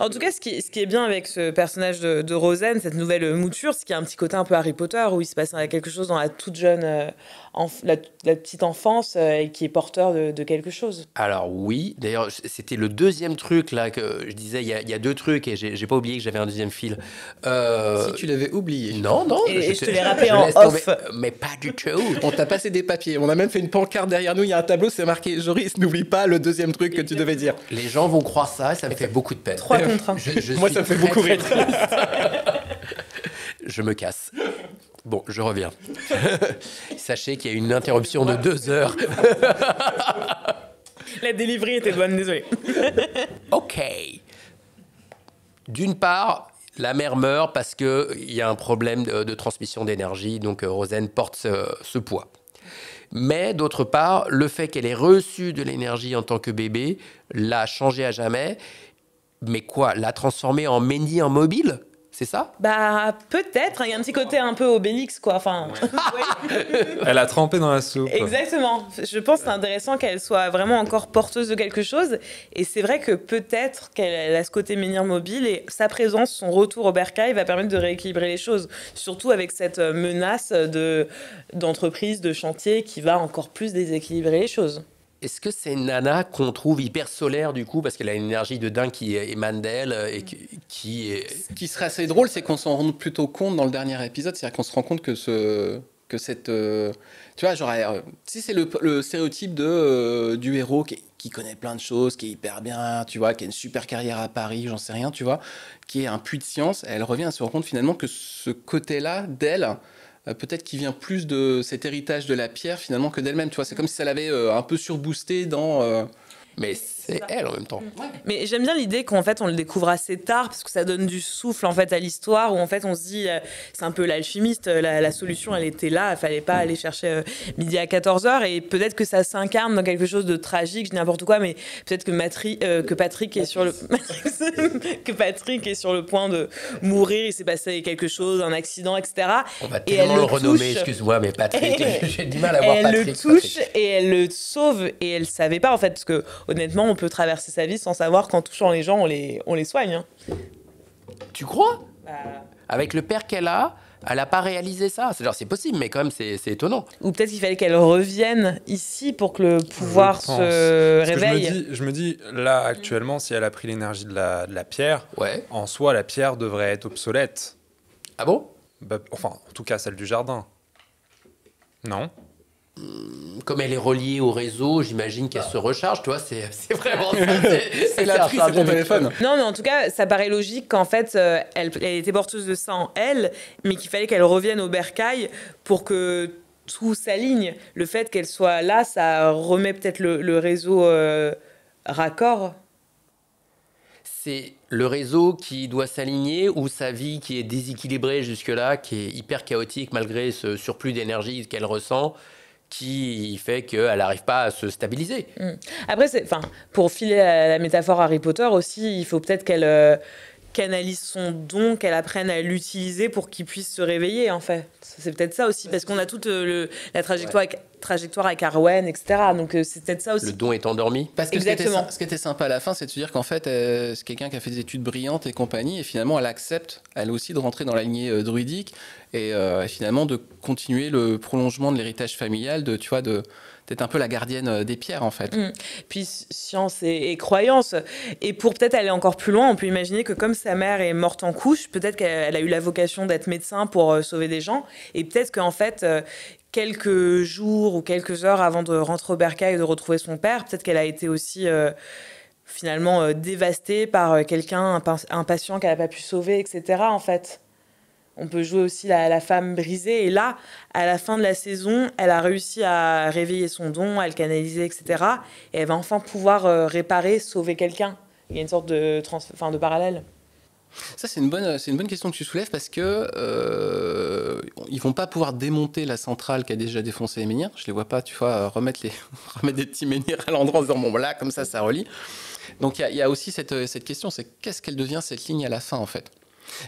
En tout cas, ce qui est bien avec ce personnage de Rosen, cette nouvelle mouture, c'est qu'il y a un petit côté un peu Harry Potter, où il se passe quelque chose dans la toute jeune, la petite enfance, et qui est porteur de quelque chose. Alors oui, d'ailleurs, c'était le deuxième truc là que je disais, il y a deux trucs, et j'ai pas oublié que j'avais un deuxième fil. Si tu l'avais oublié. Non. Et je te l'ai rappelé en off. Mais pas du tout. On t'a passé des papiers, on a même fait une pancarte derrière nous, il y a un tableau, c'est marqué « Joris, n'oublie pas le deuxième truc que tu devais dire ». Les gens vont croire ça, ça me fait beaucoup de peine. 3 contre 1. Moi, ça me fait beaucoup rire. Je me casse. Bon, je reviens. Sachez qu'il y a une interruption de 2 heures. La delivery était bonne, désolé. Ok. D'une part, la mère meurt parce qu'il y a un problème de transmission d'énergie, donc Rosen porte ce poids. Mais d'autre part, le fait qu'elle ait reçu de l'énergie en tant que bébé l'a changé à jamais. Mais quoi, l'a transformée en menhir mobile? C'est ça? Bah, peut-être. Il y a un petit côté un peu Obélix, quoi. Enfin, Elle a trempé dans la soupe. Exactement. Je pense que c'est intéressant qu'elle soit vraiment encore porteuse de quelque chose. Et c'est vrai que peut-être qu'elle a ce côté menhir mobile et sa présence, son retour au bercail va permettre de rééquilibrer les choses. Surtout avec cette menace d'entreprise, de chantier qui va encore plus déséquilibrer les choses. Est-ce que c'est une nana qu'on trouve hyper solaire du coup parce qu'elle a une énergie de dingue qui émane d'elle et qui est... Ce qui serait assez drôle, c'est qu'on s'en rend plutôt compte dans le dernier épisode, c'est-à-dire qu'on se rend compte que cette... tu vois, genre, si c'est le stéréotype du héros qui connaît plein de choses, qui est hyper bien, tu vois, qui a une super carrière à Paris, j'en sais rien, tu vois, qui est un puits de science, elle revient à se rendre compte finalement que ce côté-là d'elle... peut-être qu'il vient plus de cet héritage de la pierre finalement que d'elle-même, tu vois. C'est comme si ça l'avait un peu surboosté dans... Mais c'est elle en même temps. Ouais. Mais j'aime bien l'idée qu'en fait on le découvre assez tard parce que ça donne du souffle en fait à l'histoire où en fait on se dit c'est un peu l'alchimiste, la solution elle était là, il fallait pas aller chercher midi à 14h et peut-être que ça s'incarne dans quelque chose de tragique, n'importe quoi, mais peut-être que Patrick est sur le que Patrick est sur le point de mourir, il s'est passé quelque chose, un accident, etc. On va tellement le renommer, excuse-moi, mais Patrick, j'ai du mal à voir Patrick. Elle le touche et elle le sauve et elle savait pas en fait parce que honnêtement, on peut traverser sa vie sans savoir qu'en touchant les gens, on les soigne. Hein. Tu crois ? Avec le père qu'elle a, elle n'a pas réalisé ça. C'est possible, mais quand même, c'est étonnant. Ou peut-être qu'il fallait qu'elle revienne ici pour que le pouvoir se réveille. Je me dis, là, actuellement, si elle a pris l'énergie de la pierre, en soi, la pierre devrait être obsolète. Ah bon ? Enfin, en tout cas, celle du jardin. Non ? Comme elle est reliée au réseau, j'imagine qu'elle se recharge, tu vois, c'est vraiment ça. C'est la prise de ton téléphone. Non, mais en tout cas, ça paraît logique qu'en fait, elle était porteuse de ça en elle, mais qu'il fallait qu'elle revienne au bercail pour que tout s'aligne. Le fait qu'elle soit là, ça remet peut-être le réseau raccord. C'est le réseau qui doit s'aligner ou sa vie qui est déséquilibrée jusque-là, qui est hyper chaotique malgré ce surplus d'énergie qu'elle ressent, qui fait qu'elle n'arrive pas à se stabiliser. Après, pour filer à la métaphore Harry Potter aussi, il faut peut-être qu'elle canalise son don, qu'elle apprenne à l'utiliser pour qu'il puisse se réveiller, en fait. C'est peut-être ça aussi, parce qu'on a toute la trajectoire avec Arwen, etc. Donc c'est peut-être ça aussi. Le don est endormi. Parce que ce qui était sympa à la fin, c'est de se dire qu'en fait, c'est quelqu'un qui a fait des études brillantes et compagnie, et finalement, elle accepte, elle aussi, de rentrer dans la lignée druidique, et finalement, de continuer le prolongement de l'héritage familial, d'être un peu la gardienne des pierres, en fait. Puis science et croyance. Et pour peut-être aller encore plus loin, on peut imaginer que comme sa mère est morte en couche, peut-être qu'elle a eu la vocation d'être médecin pour sauver des gens. Et peut-être qu'en fait, quelques jours ou quelques heures avant de rentrer au bercail et de retrouver son père, peut-être qu'elle a été aussi finalement dévastée par quelqu'un, un patient qu'elle n'a pas pu sauver, etc. en fait. On peut jouer aussi la femme brisée. Et là, à la fin de la saison, elle a réussi à réveiller son don, à le canaliser, etc. Et elle va enfin pouvoir réparer, sauver quelqu'un. Il y a une sorte de parallèle. Ça, c'est une bonne question que tu soulèves parce que ils vont pas pouvoir démonter la centrale qui a déjà défoncé les menhirs. Je les vois pas, tu vois, remettre des petits menhirs à l'endroit en se disant bon là, comme ça relie. Donc il y a aussi cette question, c'est qu'est-ce qu'elle devient cette ligne à la fin en fait.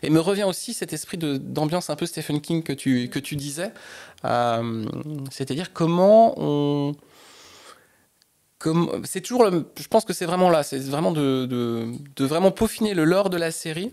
Et me revient aussi cet esprit d'ambiance un peu Stephen King que tu disais, c'est-à-dire c'est toujours, je pense que c'est vraiment là, c'est vraiment de vraiment peaufiner le lore de la série.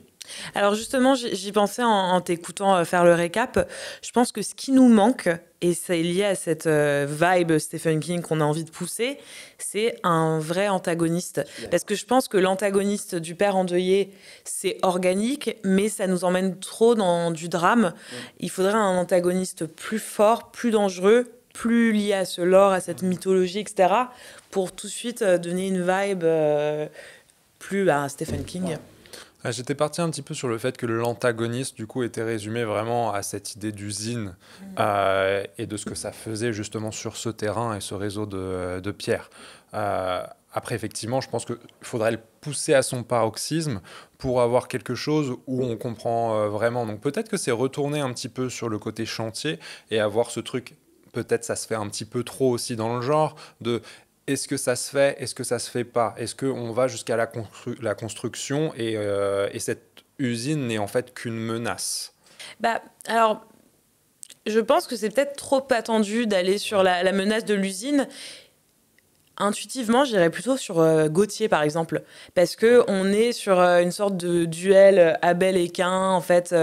Alors justement, j'y pensais en t'écoutant faire le récap. Je pense que ce qui nous manque, et c'est lié à cette vibe Stephen King qu'on a envie de pousser, c'est un vrai antagoniste. Parce que je pense que l'antagoniste du père endeuillé, c'est organique, mais ça nous emmène trop dans du drame. Il faudrait un antagoniste plus fort, plus dangereux, plus lié à ce lore, à cette mythologie, etc., pour tout de suite donner une vibe plus à Stephen King. J'étais parti un petit peu sur le fait que l'antagoniste, du coup, était résumé vraiment à cette idée d'usine et de ce que ça faisait justement sur ce terrain et ce réseau de pierres. Après, effectivement, je pense qu'il faudrait le pousser à son paroxysme pour avoir quelque chose où on comprend vraiment. Donc peut-être que c'est retourner un petit peu sur le côté chantier et avoir ce truc, peut-être ça se fait un petit peu trop aussi dans le genre, de... Est-ce que ça se fait ? Est-ce que ça se fait pas ? Est-ce qu'on va jusqu'à la construction et cette usine n'est en fait qu'une menace ? Alors, je pense que c'est peut-être trop attendu d'aller sur la menace de l'usine. Intuitivement, j'irais plutôt sur Gauthier, par exemple, parce qu'on est sur une sorte de duel Abel et Caïn. En fait,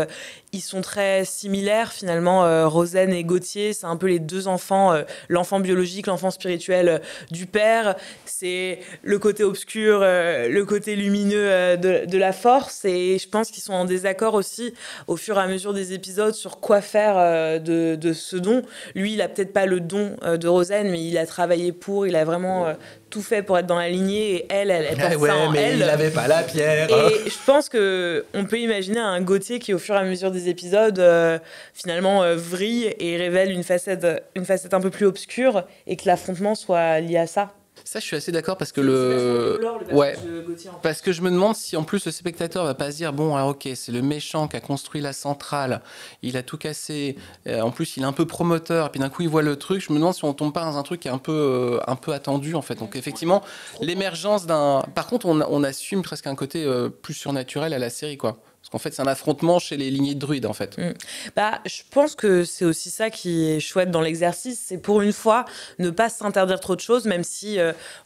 ils sont très similaires finalement. Rosen et Gauthier, c'est un peu les deux enfants, l'enfant biologique, l'enfant spirituel du père. C'est le côté obscur, le côté lumineux de la force. Et je pense qu'ils sont en désaccord aussi au fur et à mesure des épisodes sur quoi faire de ce don. Lui, il a peut-être pas le don de Rosen, mais il a travaillé pour, il a vraiment tout fait pour être dans la lignée. Et elle pense ça en elle. Il n'avait pas la pierre. Et je pense qu'on peut imaginer un Gauthier qui, au fur et à mesure des épisodes, finalement vrille et révèle une facette un peu plus obscure et que l'affrontement soit lié à ça. Ça, je suis assez d'accord parce que parce que je me demande si en plus le spectateur va pas se dire bon, alors ok, c'est le méchant qui a construit la centrale, il a tout cassé, en plus il est un peu promoteur, et puis d'un coup il voit le truc. Je me demande si on tombe pas dans un truc qui est un peu attendu en fait. Donc effectivement, l'émergence d'un. Par contre, on assume presque un côté plus surnaturel à la série, quoi. Parce qu'en fait, c'est un affrontement chez les lignées de druides, en fait. Je pense que c'est aussi ça qui est chouette dans l'exercice. C'est pour une fois ne pas s'interdire trop de choses, même si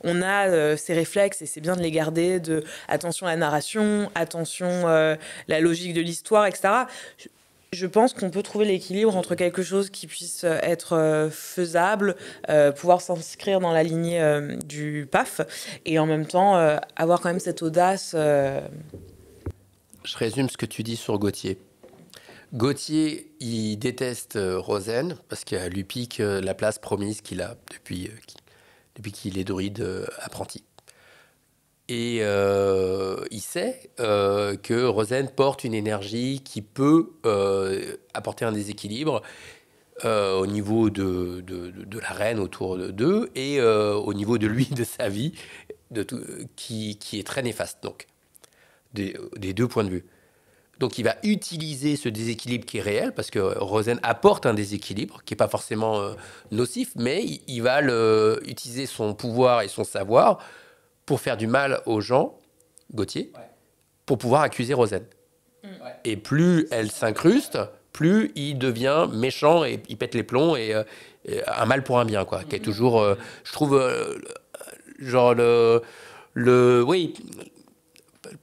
on a ces réflexes, et c'est bien de les garder, de attention à la narration, attention à la logique de l'histoire, etc. Je pense qu'on peut trouver l'équilibre entre quelque chose qui puisse être faisable, pouvoir s'inscrire dans la lignée du PAF, et en même temps avoir quand même cette audace... Je résume ce que tu dis sur Gauthier. Gauthier, il déteste Rosen parce qu'elle lui pique la place promise qu'il a depuis qu'il est druide apprenti. Et il sait que Rosen porte une énergie qui peut apporter un déséquilibre au niveau de la reine autour d'eux et au niveau de lui, de sa vie, qui est très néfaste, donc, des deux points de vue. Donc il va utiliser ce déséquilibre qui est réel, parce que Rosen apporte un déséquilibre qui n'est pas forcément nocif, mais il va utiliser son pouvoir et son savoir pour faire du mal aux gens, Gauthier, pour pouvoir accuser Rosen. Et plus elle s'incruste, plus il devient méchant et il pète les plombs, et un mal pour un bien, quoi, qui est toujours, je trouve, genre le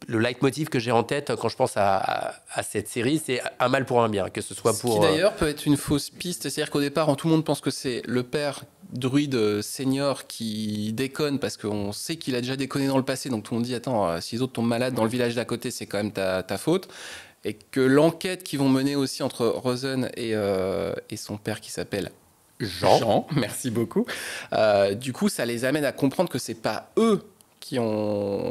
leitmotiv que j'ai en tête quand je pense à cette série, c'est un mal pour un bien, que ce soit pour... Ce qui d'ailleurs peut être une fausse piste, c'est-à-dire qu'au départ, tout le monde pense que c'est le père druide senior qui déconne parce qu'on sait qu'il a déjà déconné dans le passé, donc tout le monde dit attends, si les autres tombent malades dans le village d'à côté, c'est quand même ta faute. Et que l'enquête qu'ils vont mener aussi entre Rosen et son père qui s'appelle Jean, merci beaucoup, du coup ça les amène à comprendre que c'est pas eux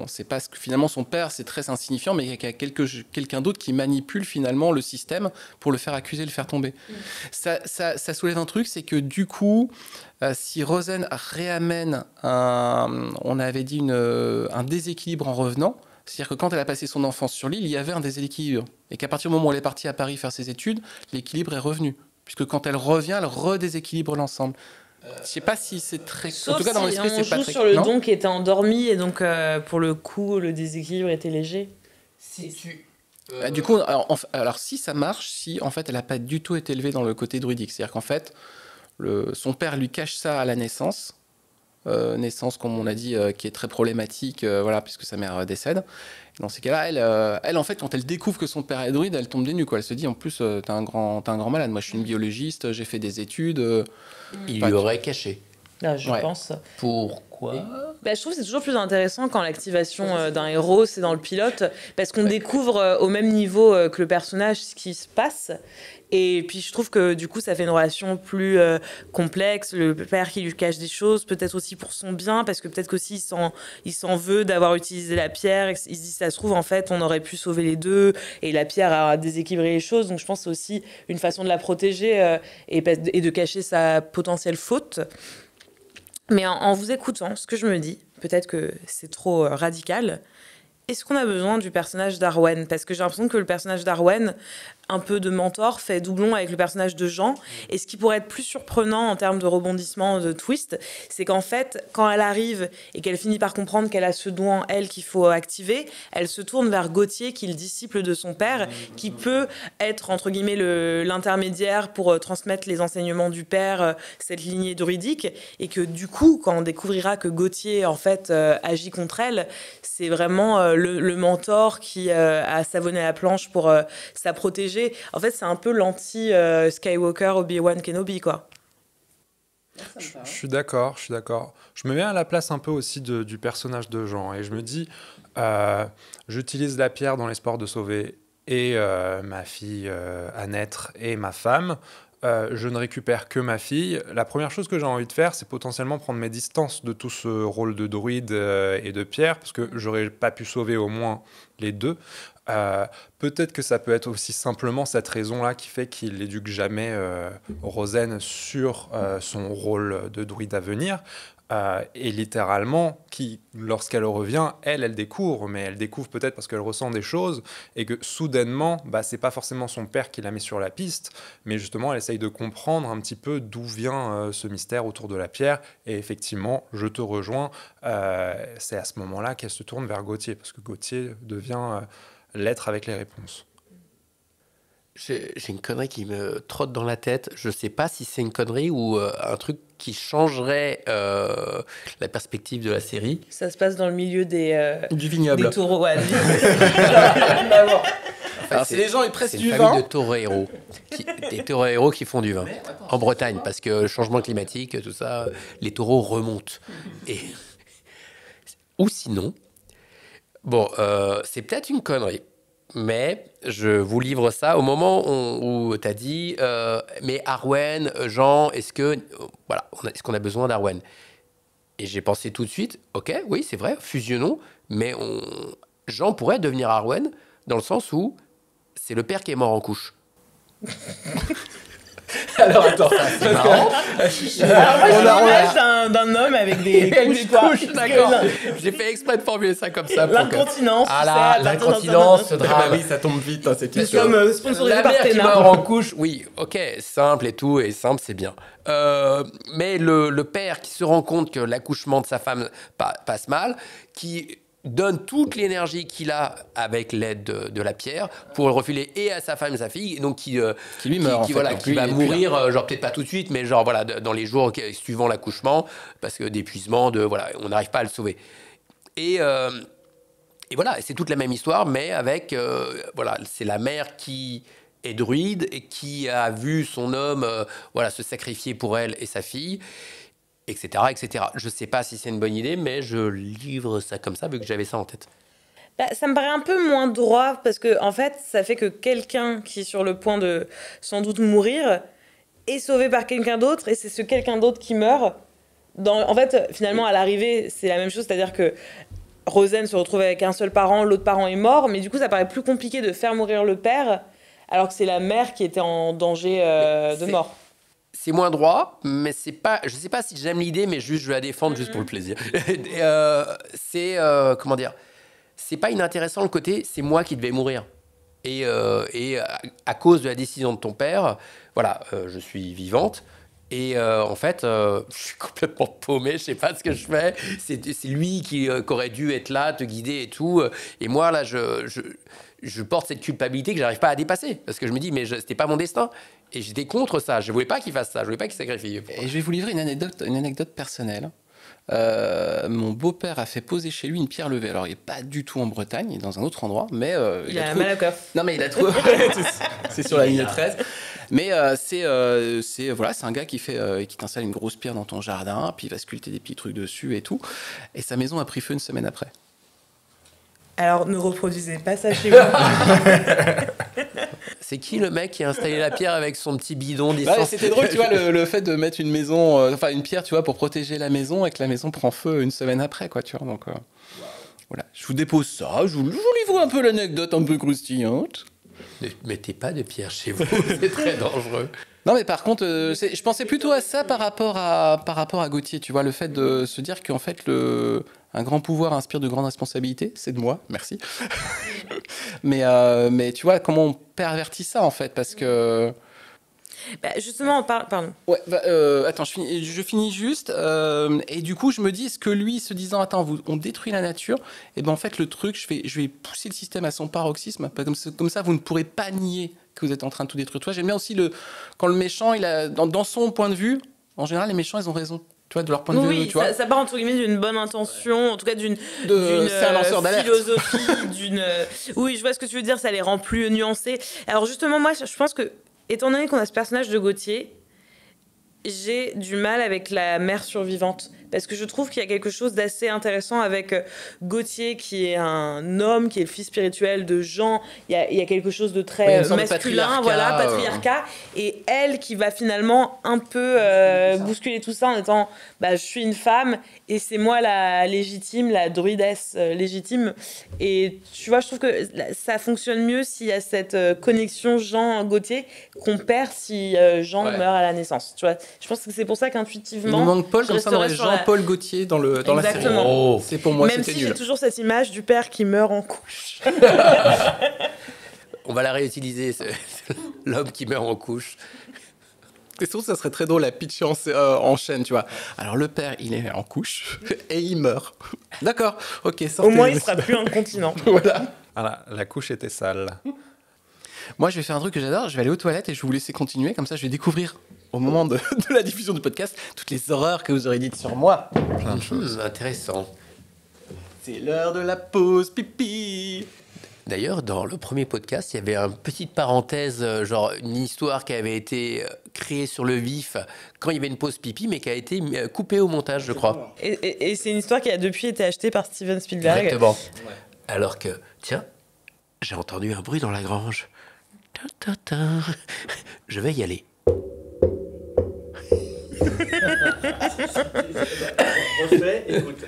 c'est pas ce que finalement son père, c'est très insignifiant, mais qu'il y a quelqu'un d'autre qui manipule finalement le système pour le faire accuser, le faire tomber. Ça soulève un truc, c'est que du coup, si Rosen réamène on avait dit un déséquilibre en revenant, c'est-à-dire que quand elle a passé son enfance sur l'île, il y avait un déséquilibre, et qu'à partir du moment où elle est partie à Paris faire ses études, l'équilibre est revenu, puisque quand elle revient, elle redéséquilibre l'ensemble. Je sais pas si c'est très... Sauf en tout cas, dans l'esprit, c'est pas très... sur le don qui était endormi, et donc pour le coup, le déséquilibre était léger. Du coup, alors si ça marche, si en fait elle n'a pas du tout été élevée dans le côté druidique, c'est-à-dire qu'en fait, son père lui cache ça à la naissance, comme on a dit, qui est très problématique, puisque sa mère décède. Dans ces cas-là, elle, en fait, quand elle découvre que son père est druide, elle tombe des nues, quoi. Elle se dit, en plus, t'es un grand malade. Moi, je suis une biologiste, j'ai fait des études. Il lui aurait caché. Là, je pense. Pourquoi ? Je trouve que c'est toujours plus intéressant quand l'activation d'un héros, c'est dans le pilote, parce qu'on découvre au même niveau que le personnage ce qui se passe. Et puis je trouve que du coup ça fait une relation plus complexe, le père qui lui cache des choses, peut-être aussi pour son bien, parce que peut-être qu'aussi il s'en veut d'avoir utilisé la pierre, il se dit ça se trouve en fait on aurait pu sauver les deux, et la pierre a déséquilibré les choses, donc je pense que c'est aussi une façon de la protéger et de cacher sa potentielle faute. Mais en vous écoutant, ce que je me dis, peut-être que c'est trop radical, est-ce qu'on a besoin du personnage d'Arwen ? Parce que j'ai l'impression que le personnage d'Arwen, un peu de mentor, fait doublon avec le personnage de Jean. Et ce qui pourrait être plus surprenant en termes de rebondissement, de twist, c'est qu'en fait, quand elle arrive et qu'elle finit par comprendre qu'elle a ce don en elle qu'il faut activer, elle se tourne vers Gauthier, qui est le disciple de son père, qui peut être, entre guillemets, l'intermédiaire pour transmettre les enseignements du père, cette lignée druidique. Et que du coup, quand on découvrira que Gauthier, en fait, agit contre elle, c'est vraiment le mentor qui a savonné la planche pour sa protéger fait, c'est un peu l'anti Skywalker, Obi-Wan Kenobi, quoi. Je suis d'accord. Je me mets à la place un peu aussi du personnage de Jean et je me dis, j'utilise la pierre dans l'espoir de sauver et ma fille à naître et ma femme. Je ne récupère que ma fille. La première chose que j'ai envie de faire, c'est potentiellement prendre mes distances de tout ce rôle de druide et de pierre, parce que j'aurais pas pu sauver au moins les deux. Peut-être que ça peut être aussi simplement cette raison-là qui fait qu'il n'éduque jamais Rosen sur son rôle de druide à venir. Et littéralement, lorsqu'elle revient, elle découvre, mais elle découvre peut-être parce qu'elle ressent des choses et que soudainement, c'est pas forcément son père qui la met sur la piste, mais justement, elle essaye de comprendre un petit peu d'où vient ce mystère autour de la pierre. Et effectivement, je te rejoins, c'est à ce moment-là qu'elle se tourne vers Gauthier, parce que Gauthier devient l'être avec les réponses. J'ai une connerie qui me trotte dans la tête. Je sais pas si c'est une connerie ou un truc qui changerait la perspective de la série. Ça se passe dans le milieu du vignoble. Des taureaux, ouais. Alors, c'est les gens, ils pressent du vin. C'est une famille de taureaux-héros. Des taureaux-héros qui font du vin. En Bretagne, parce que le changement climatique, tout ça, les taureaux remontent. Ou sinon, c'est peut-être une connerie. Mais je vous livre ça au moment où tu as dit mais Arwen, Jean, est-ce qu'on a besoin d'Arwen? Et j'ai pensé tout de suite, ok, oui, c'est vrai, fusionnons, mais Jean pourrait devenir Arwen dans le sens où c'est le père qui est mort en couche. Alors attends, c'est marrant. On a l'image d'un homme avec des couches, d'accord. J'ai fait exprès de formuler ça comme ça. L'incontinence. L'incontinence, ce drame. Oui, ça tombe vite, hein, c'est comme sponsorisé par La mère qui Ténard. meurt en couche, oui, ok, simple et tout, et simple, c'est bien. Mais le père qui se rend compte que l'accouchement de sa femme passe mal, qui donne toute l'énergie qu'il a avec l'aide de la pierre pour le refiler et à sa femme et sa fille, donc qui lui meurt qui va mourir, genre peut-être pas tout de suite, mais genre voilà dans les jours suivant l'accouchement, parce que d'épuisement, on n'arrive pas à le sauver. Et voilà, c'est toute la même histoire, mais avec c'est la mère qui est druide et qui a vu son homme se sacrifier pour elle et sa fille. Etc., etc. Je sais pas si c'est une bonne idée, mais je livre ça comme ça, vu que j'avais ça en tête. Ça me paraît un peu moins droit, parce que en fait, ça fait que quelqu'un qui est sur le point de sans doute mourir est sauvé par quelqu'un d'autre, et c'est ce quelqu'un d'autre qui meurt. En fait, finalement, à l'arrivée, c'est la même chose, c'est-à-dire que Rosen se retrouve avec un seul parent, l'autre parent est mort, mais du coup, ça paraît plus compliqué de faire mourir le père, alors que c'est la mère qui était en danger de mort. C'est moins droit, mais c'est pas. Je sais pas si j'aime l'idée, mais juste je vais la défendre juste pour le plaisir. Comment dire, c'est pas inintéressant le côté. C'est moi qui devais mourir. Et à cause de la décision de ton père, je suis vivante. Et en fait, je suis complètement paumé, je sais pas ce que je fais. C'est lui qui aurait dû être là, te guider et tout. Et moi, là, je porte cette culpabilité que j'arrive pas à dépasser. Parce que je me dis, mais c'était pas mon destin. Et j'étais contre ça. Je voulais pas qu'il fasse ça. Je voulais pas qu'il sacrifie. Et je vais vous livrer une anecdote personnelle. Mon beau-père a fait poser chez lui une pierre levée. Alors, il n'est pas du tout en Bretagne, il est dans un autre endroit, mais il a mal à coiffe. Non, mais il a trouvé. C'est sur la ligne 13. Mais c'est un gars qui t'installe une grosse pierre dans ton jardin, puis il va sculpter des petits trucs dessus et tout. Et sa maison a pris feu une semaine après. Alors, ne reproduisez pas ça chez vous. C'est qui le mec qui a installé la pierre avec son petit bidon C'était drôle, tu vois, le fait de mettre une pierre, tu vois, pour protéger la maison et que la maison prend feu une semaine après, quoi, tu vois. Donc, voilà. Je vous dépose ça, je vous livre un peu l'anecdote un peu croustillante. Ne mettez pas de pierre chez vous, c'est très dangereux. Non, mais par contre, je pensais plutôt à ça par rapport à Gauthier, tu vois, le fait de se dire qu'en fait, un grand pouvoir inspire de grandes responsabilités, c'est de moi, merci. mais tu vois, comment on pervertit ça, en fait, parce que... justement, pardon. Ouais, attends, je finis juste. Et du coup, je me dis, est-ce que lui, se disant, attends, on détruit la nature, et ben en fait, le truc, je vais pousser le système à son paroxysme, comme ça, vous ne pourrez pas nier que vous êtes en train de tout détruire. Tu vois, j'aime bien aussi quand le méchant, dans son point de vue, en général, les méchants, ils ont raison. Tu vois, de leur point de vue, oui, tu vois. Ça part entre guillemets d'une bonne intention, en tout cas d'une c'est un lanceur d'alerte. philosophie, Oui, je vois ce que tu veux dire, ça les rend plus nuancés. Alors justement, moi, je pense que, étant donné qu'on a ce personnage de Gauthier, j'ai du mal avec la mère survivante. Parce que je trouve qu'il y a quelque chose d'assez intéressant avec Gauthier, qui est un homme, qui est le fils spirituel de Jean. Il y a quelque chose de très masculin, patriarcat. Et elle qui va finalement un peu bousculer tout ça en étant je suis une femme et c'est moi la légitime, la druidesse légitime. Et tu vois, je trouve que ça fonctionne mieux s'il y a cette connexion Jean-Gauthier qu'on perd si Jean meurt à la naissance. Tu vois, je pense que c'est pour ça qu'intuitivement. Il nous manque Paul, comme ça, dans les Jean-Paul Gauthier dans la série. Oh. C'est pour moi, même si j'ai toujours cette image du père qui meurt en couche. On va la réutiliser, l'homme qui meurt en couche. Et surtout, ça serait très drôle à pitcher en chaîne, tu vois. Alors, le père, il est en couche et il meurt. D'accord, ok, sortez. Au moins, il sera plus incontinent. Voilà. Voilà, la couche était sale. Moi, je vais faire un truc que j'adore. Je vais aller aux toilettes et je vais vous laisser continuer. Comme ça, je vais découvrir, au moment de la diffusion du podcast, toutes les horreurs que vous aurez dites sur moi. Plein de choses. Intéressant. C'est l'heure de la pause pipi. D'ailleurs, dans le premier podcast, il y avait une petite parenthèse, genre une histoire qui avait été créée sur le vif quand il y avait une pause pipi, mais qui a été coupée au montage, je crois. Et c'est une histoire qui a depuis été achetée par Steven Spielberg. Exactement. Ouais. Alors que, tiens, j'ai entendu un bruit dans la grange. Ta, ta, ta. Je vais y aller. Refais, écoute.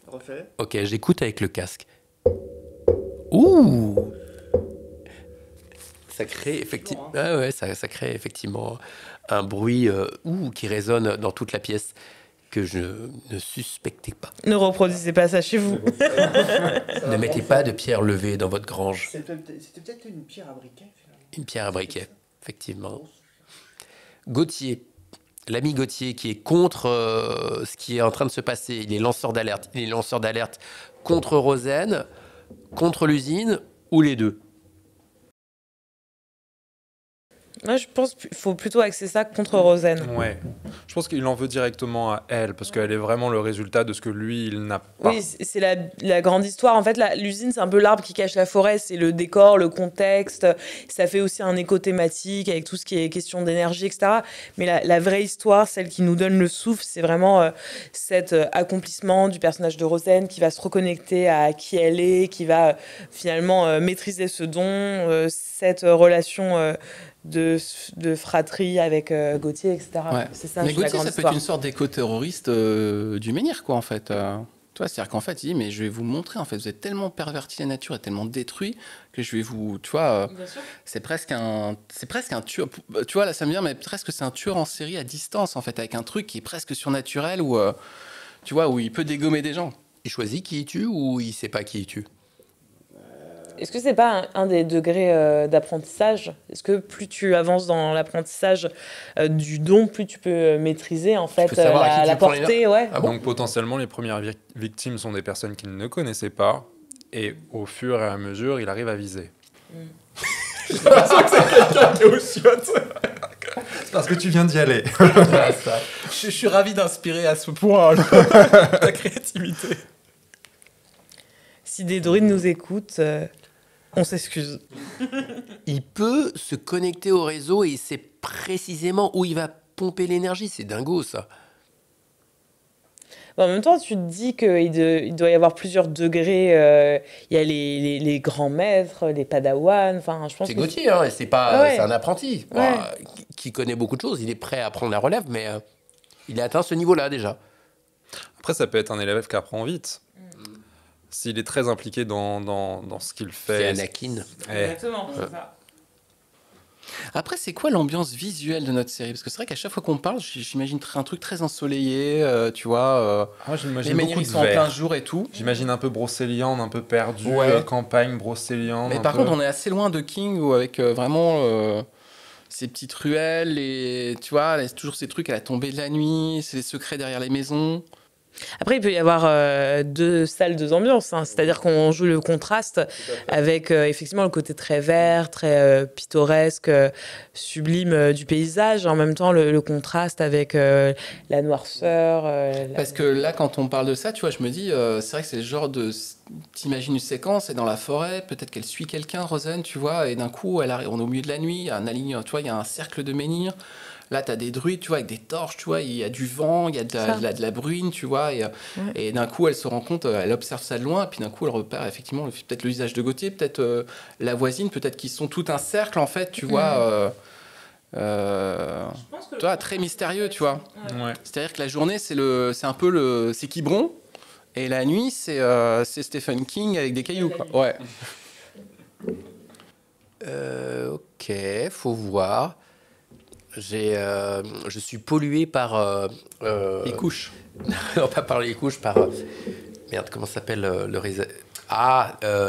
Refais. Ok, j'écoute avec le casque. Ouh! Ça crée effectivement, ça crée effectivement un bruit qui résonne dans toute la pièce que je ne suspectais pas. Ne reproduisez pas ça chez vous. Ne mettez pas de pierre levée dans votre grange. C'était peut-être une pierre à briquet, finalement. Une pierre à briquet, effectivement. Gauthier, l'ami Gauthier qui est contre ce qui est en train de se passer. Il est lanceur d'alerte. Il est lanceur d'alerte contre Rosen, contre l'usine ou les deux. Moi, je pense qu'il faut plutôt axer ça contre Rosen. Ouais. Je pense qu'il en veut directement à elle, parce qu'elle est vraiment le résultat de ce que lui, il n'a pas. Oui, c'est la grande histoire. En fait, l'usine, c'est un peu l'arbre qui cache la forêt. C'est le décor, le contexte. Ça fait aussi un écho thématique avec tout ce qui est question d'énergie, etc. Mais la vraie histoire, celle qui nous donne le souffle, c'est vraiment cet accomplissement du personnage de Rosen qui va se reconnecter à qui elle est, qui va finalement maîtriser ce don, cette relation... de fratrie avec Gauthier, etc. Ouais. C'est ça, mais Gauthier, ça histoire. peut être une sorte d'éco-terroriste du menhir, quoi, en fait. Tu vois, c'est-à-dire qu'en fait, il dit, mais je vais vous montrer, en fait, vous êtes tellement perverti la nature et tellement détruit que je vais vous, tu vois, c'est presque un tueur, tu vois, là, ça me vient, mais presque c'est un tueur en série à distance, en fait, avec un truc qui est presque surnaturel où, tu vois, où il peut dégommer des gens. Il choisit qui il tue ou il sait pas qui il tue? Est-ce que c'est pas un des degrés d'apprentissage? Est-ce que plus tu avances dans l'apprentissage du don, plus tu peux maîtriser en fait la portée, ouais. Ah bon? Donc potentiellement les premières victimes sont des personnes qu'il ne connaissait pas, et au fur et à mesure, il arrive à viser. J'ai l'impression que c'est quelqu'un qui est au chiotte. C'est parce que tu viens d'y aller. Je suis ravi d'inspirer à ce point ta créativité. Si des druides nous écoutent, on s'excuse. Il peut se connecter au réseau et il sait précisément où il va pomper l'énergie. C'est dingo, ça. En même temps, tu te dis qu'il doit y avoir plusieurs degrés. Il y a les grands maîtres, les padawans. Enfin, je pense c'est que Gauthier, hein, c'est un apprenti qui connaît beaucoup de choses. Il est prêt à prendre la relève, mais il a atteint ce niveau-là déjà. Après, ça peut être un élève qui apprend vite. S'il est très impliqué dans ce qu'il fait. C'est Anakin. Exactement, c'est ça. Après, c'est quoi l'ambiance visuelle de notre série? Parce que c'est vrai qu'à chaque fois qu'on parle, j'imagine un truc très ensoleillé, tu vois. Moi, j'imagine les menhirs, beaucoup ils de sont en vert. plein jour et tout. J'imagine un peu brocéliande, un peu perdu, campagne brocéliande. Mais par contre, on est assez loin de King, où avec vraiment ces petites ruelles, et tu vois, toujours ces trucs à la tombée de la nuit, c'est les secrets derrière les maisons. Après, il peut y avoir 2 salles, 2 ambiances. Hein. C'est-à-dire qu'on joue le contraste avec effectivement le côté très vert, très pittoresque, sublime du paysage. En même temps, le contraste avec la noirceur. Parce que là, quand on parle de ça, tu vois, je me dis, c'est vrai que c'est le genre de... T'imagines une séquence, et dans la forêt, peut-être qu'elle suit quelqu'un, Rosen, tu vois, et d'un coup, on est au milieu de la nuit, il y a un alignement, tu vois, il y a un cercle de menhirs. Là, tu as des druides, tu vois, avec des torches, tu vois, il y a du vent, il y a de la bruine, tu vois, et d'un coup, elle se rend compte, elle observe ça de loin, et puis d'un coup, elle repère effectivement peut-être le visage de Gauthier, peut-être la voisine, peut-être qu'ils sont tout un cercle, en fait, tu vois, toi, très mystérieux, tu vois. Ouais. C'est-à-dire que la journée, c'est un peu c'est Quiberon, et la nuit, c'est Stephen King avec des cailloux, quoi. Ouais. Ok, faut voir. Je suis pollué par... les couches. Non, pas par les couches, par... merde, comment ça s'appelle le réalisateur?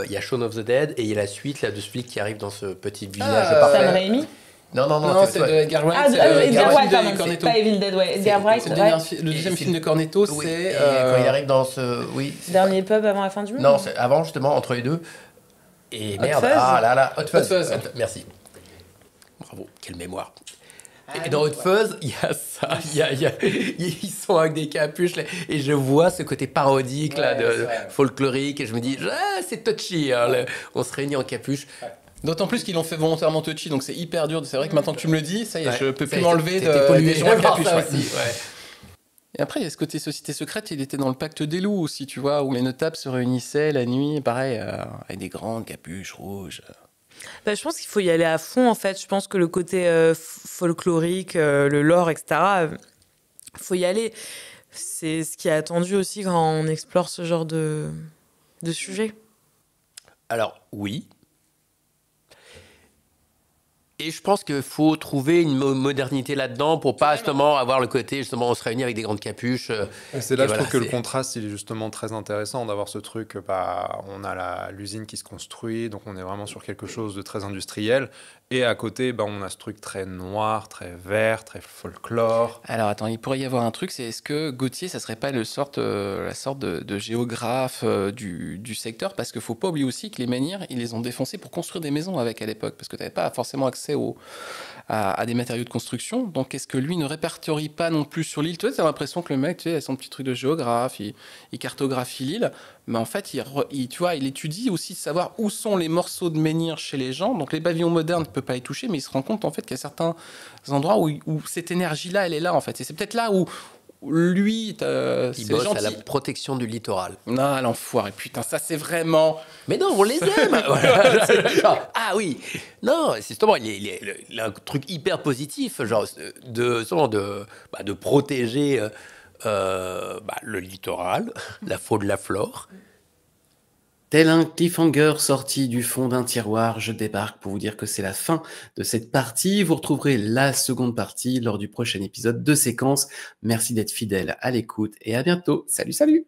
Il y a Shaun of the Dead et il y a la suite là, de celui qui arrive dans ce petit village parfait. Sam Raimi. Non, c'est de Edgar Wright. Edgar Wright, de pardon, Cornetto. c'est pas Evil Dead, ouais. Edgar Wright, C'est le deuxième film de Cornetto, oui, c'est... quand il arrive dans ce... Oui. Dernier pub avant la fin du monde. Non, c'est avant justement, entre les deux. Et merde, Hot Fuzz. Hot Fuzz. Merci. Bravo, quelle mémoire. Et dans Hot Fuzz, il y a ça, ils sont avec des capuches, là, et je vois ce côté parodique, là, de folklorique, et je me dis, c'est touchy, hein, on se réunit en capuche. D'autant plus qu'ils l'ont fait volontairement touchy, donc c'est hyper dur. C'est vrai que maintenant que tu me le dis, ça y est, je peux plus m'enlever des gens à capuche. aussi, Et après, il y a ce côté société secrète, il était dans le pacte des loups aussi, tu vois, où les notables se réunissaient la nuit, pareil, avec des grandes capuches rouges. Je pense qu'il faut y aller à fond, en fait. Je pense que le côté folklorique, le lore, etc., faut y aller. C'est ce qui est attendu aussi quand on explore ce genre de sujet. Alors, oui. Et je pense qu'il faut trouver une modernité là-dedans pour pas justement avoir le côté, justement, on se réunit avec des grandes capuches. C'est là, je trouve que le contraste, il est justement très intéressant d'avoir ce truc. On a l'usine qui se construit, donc on est vraiment sur quelque chose de très industriel. Et à côté, on a ce truc très noir, très vert, très folklore. Alors attends, il pourrait y avoir un truc, c'est est-ce que Gauthier, ça serait pas la sorte de géographe du secteur? Parce qu'il faut pas oublier aussi que les menhirs, ils les ont défoncés pour construire des maisons avec à l'époque, parce que tu n'avais pas forcément accès à des matériaux de construction. Donc est-ce que lui ne répertorie pas non plus sur l'île? Tu vois, t'as l'impression que le mec, tu sais, a son petit truc de géographe, il cartographie l'île, mais en fait, tu vois, il étudie aussi de savoir où sont les morceaux de menhir chez les gens. Donc les pavillons modernes, il ne peut pas les toucher, mais il se rend compte en fait qu'il y a certains endroits où cette énergie-là, elle est là en fait. Et c'est peut-être là où lui, il bosse gentil. À la protection du littoral. Non, l'enfoiré, putain, ça c'est vraiment... Mais non, on les aime. Ah oui. Non, c'est justement, il a un truc hyper positif, genre de protéger le littoral, la faune, la flore. Tel un cliffhanger sorti du fond d'un tiroir, je débarque pour vous dire que c'est la fin de cette partie. Vous retrouverez la seconde partie lors du prochain épisode de Séquence. Merci d'être fidèle à l'écoute et à bientôt. Salut, salut!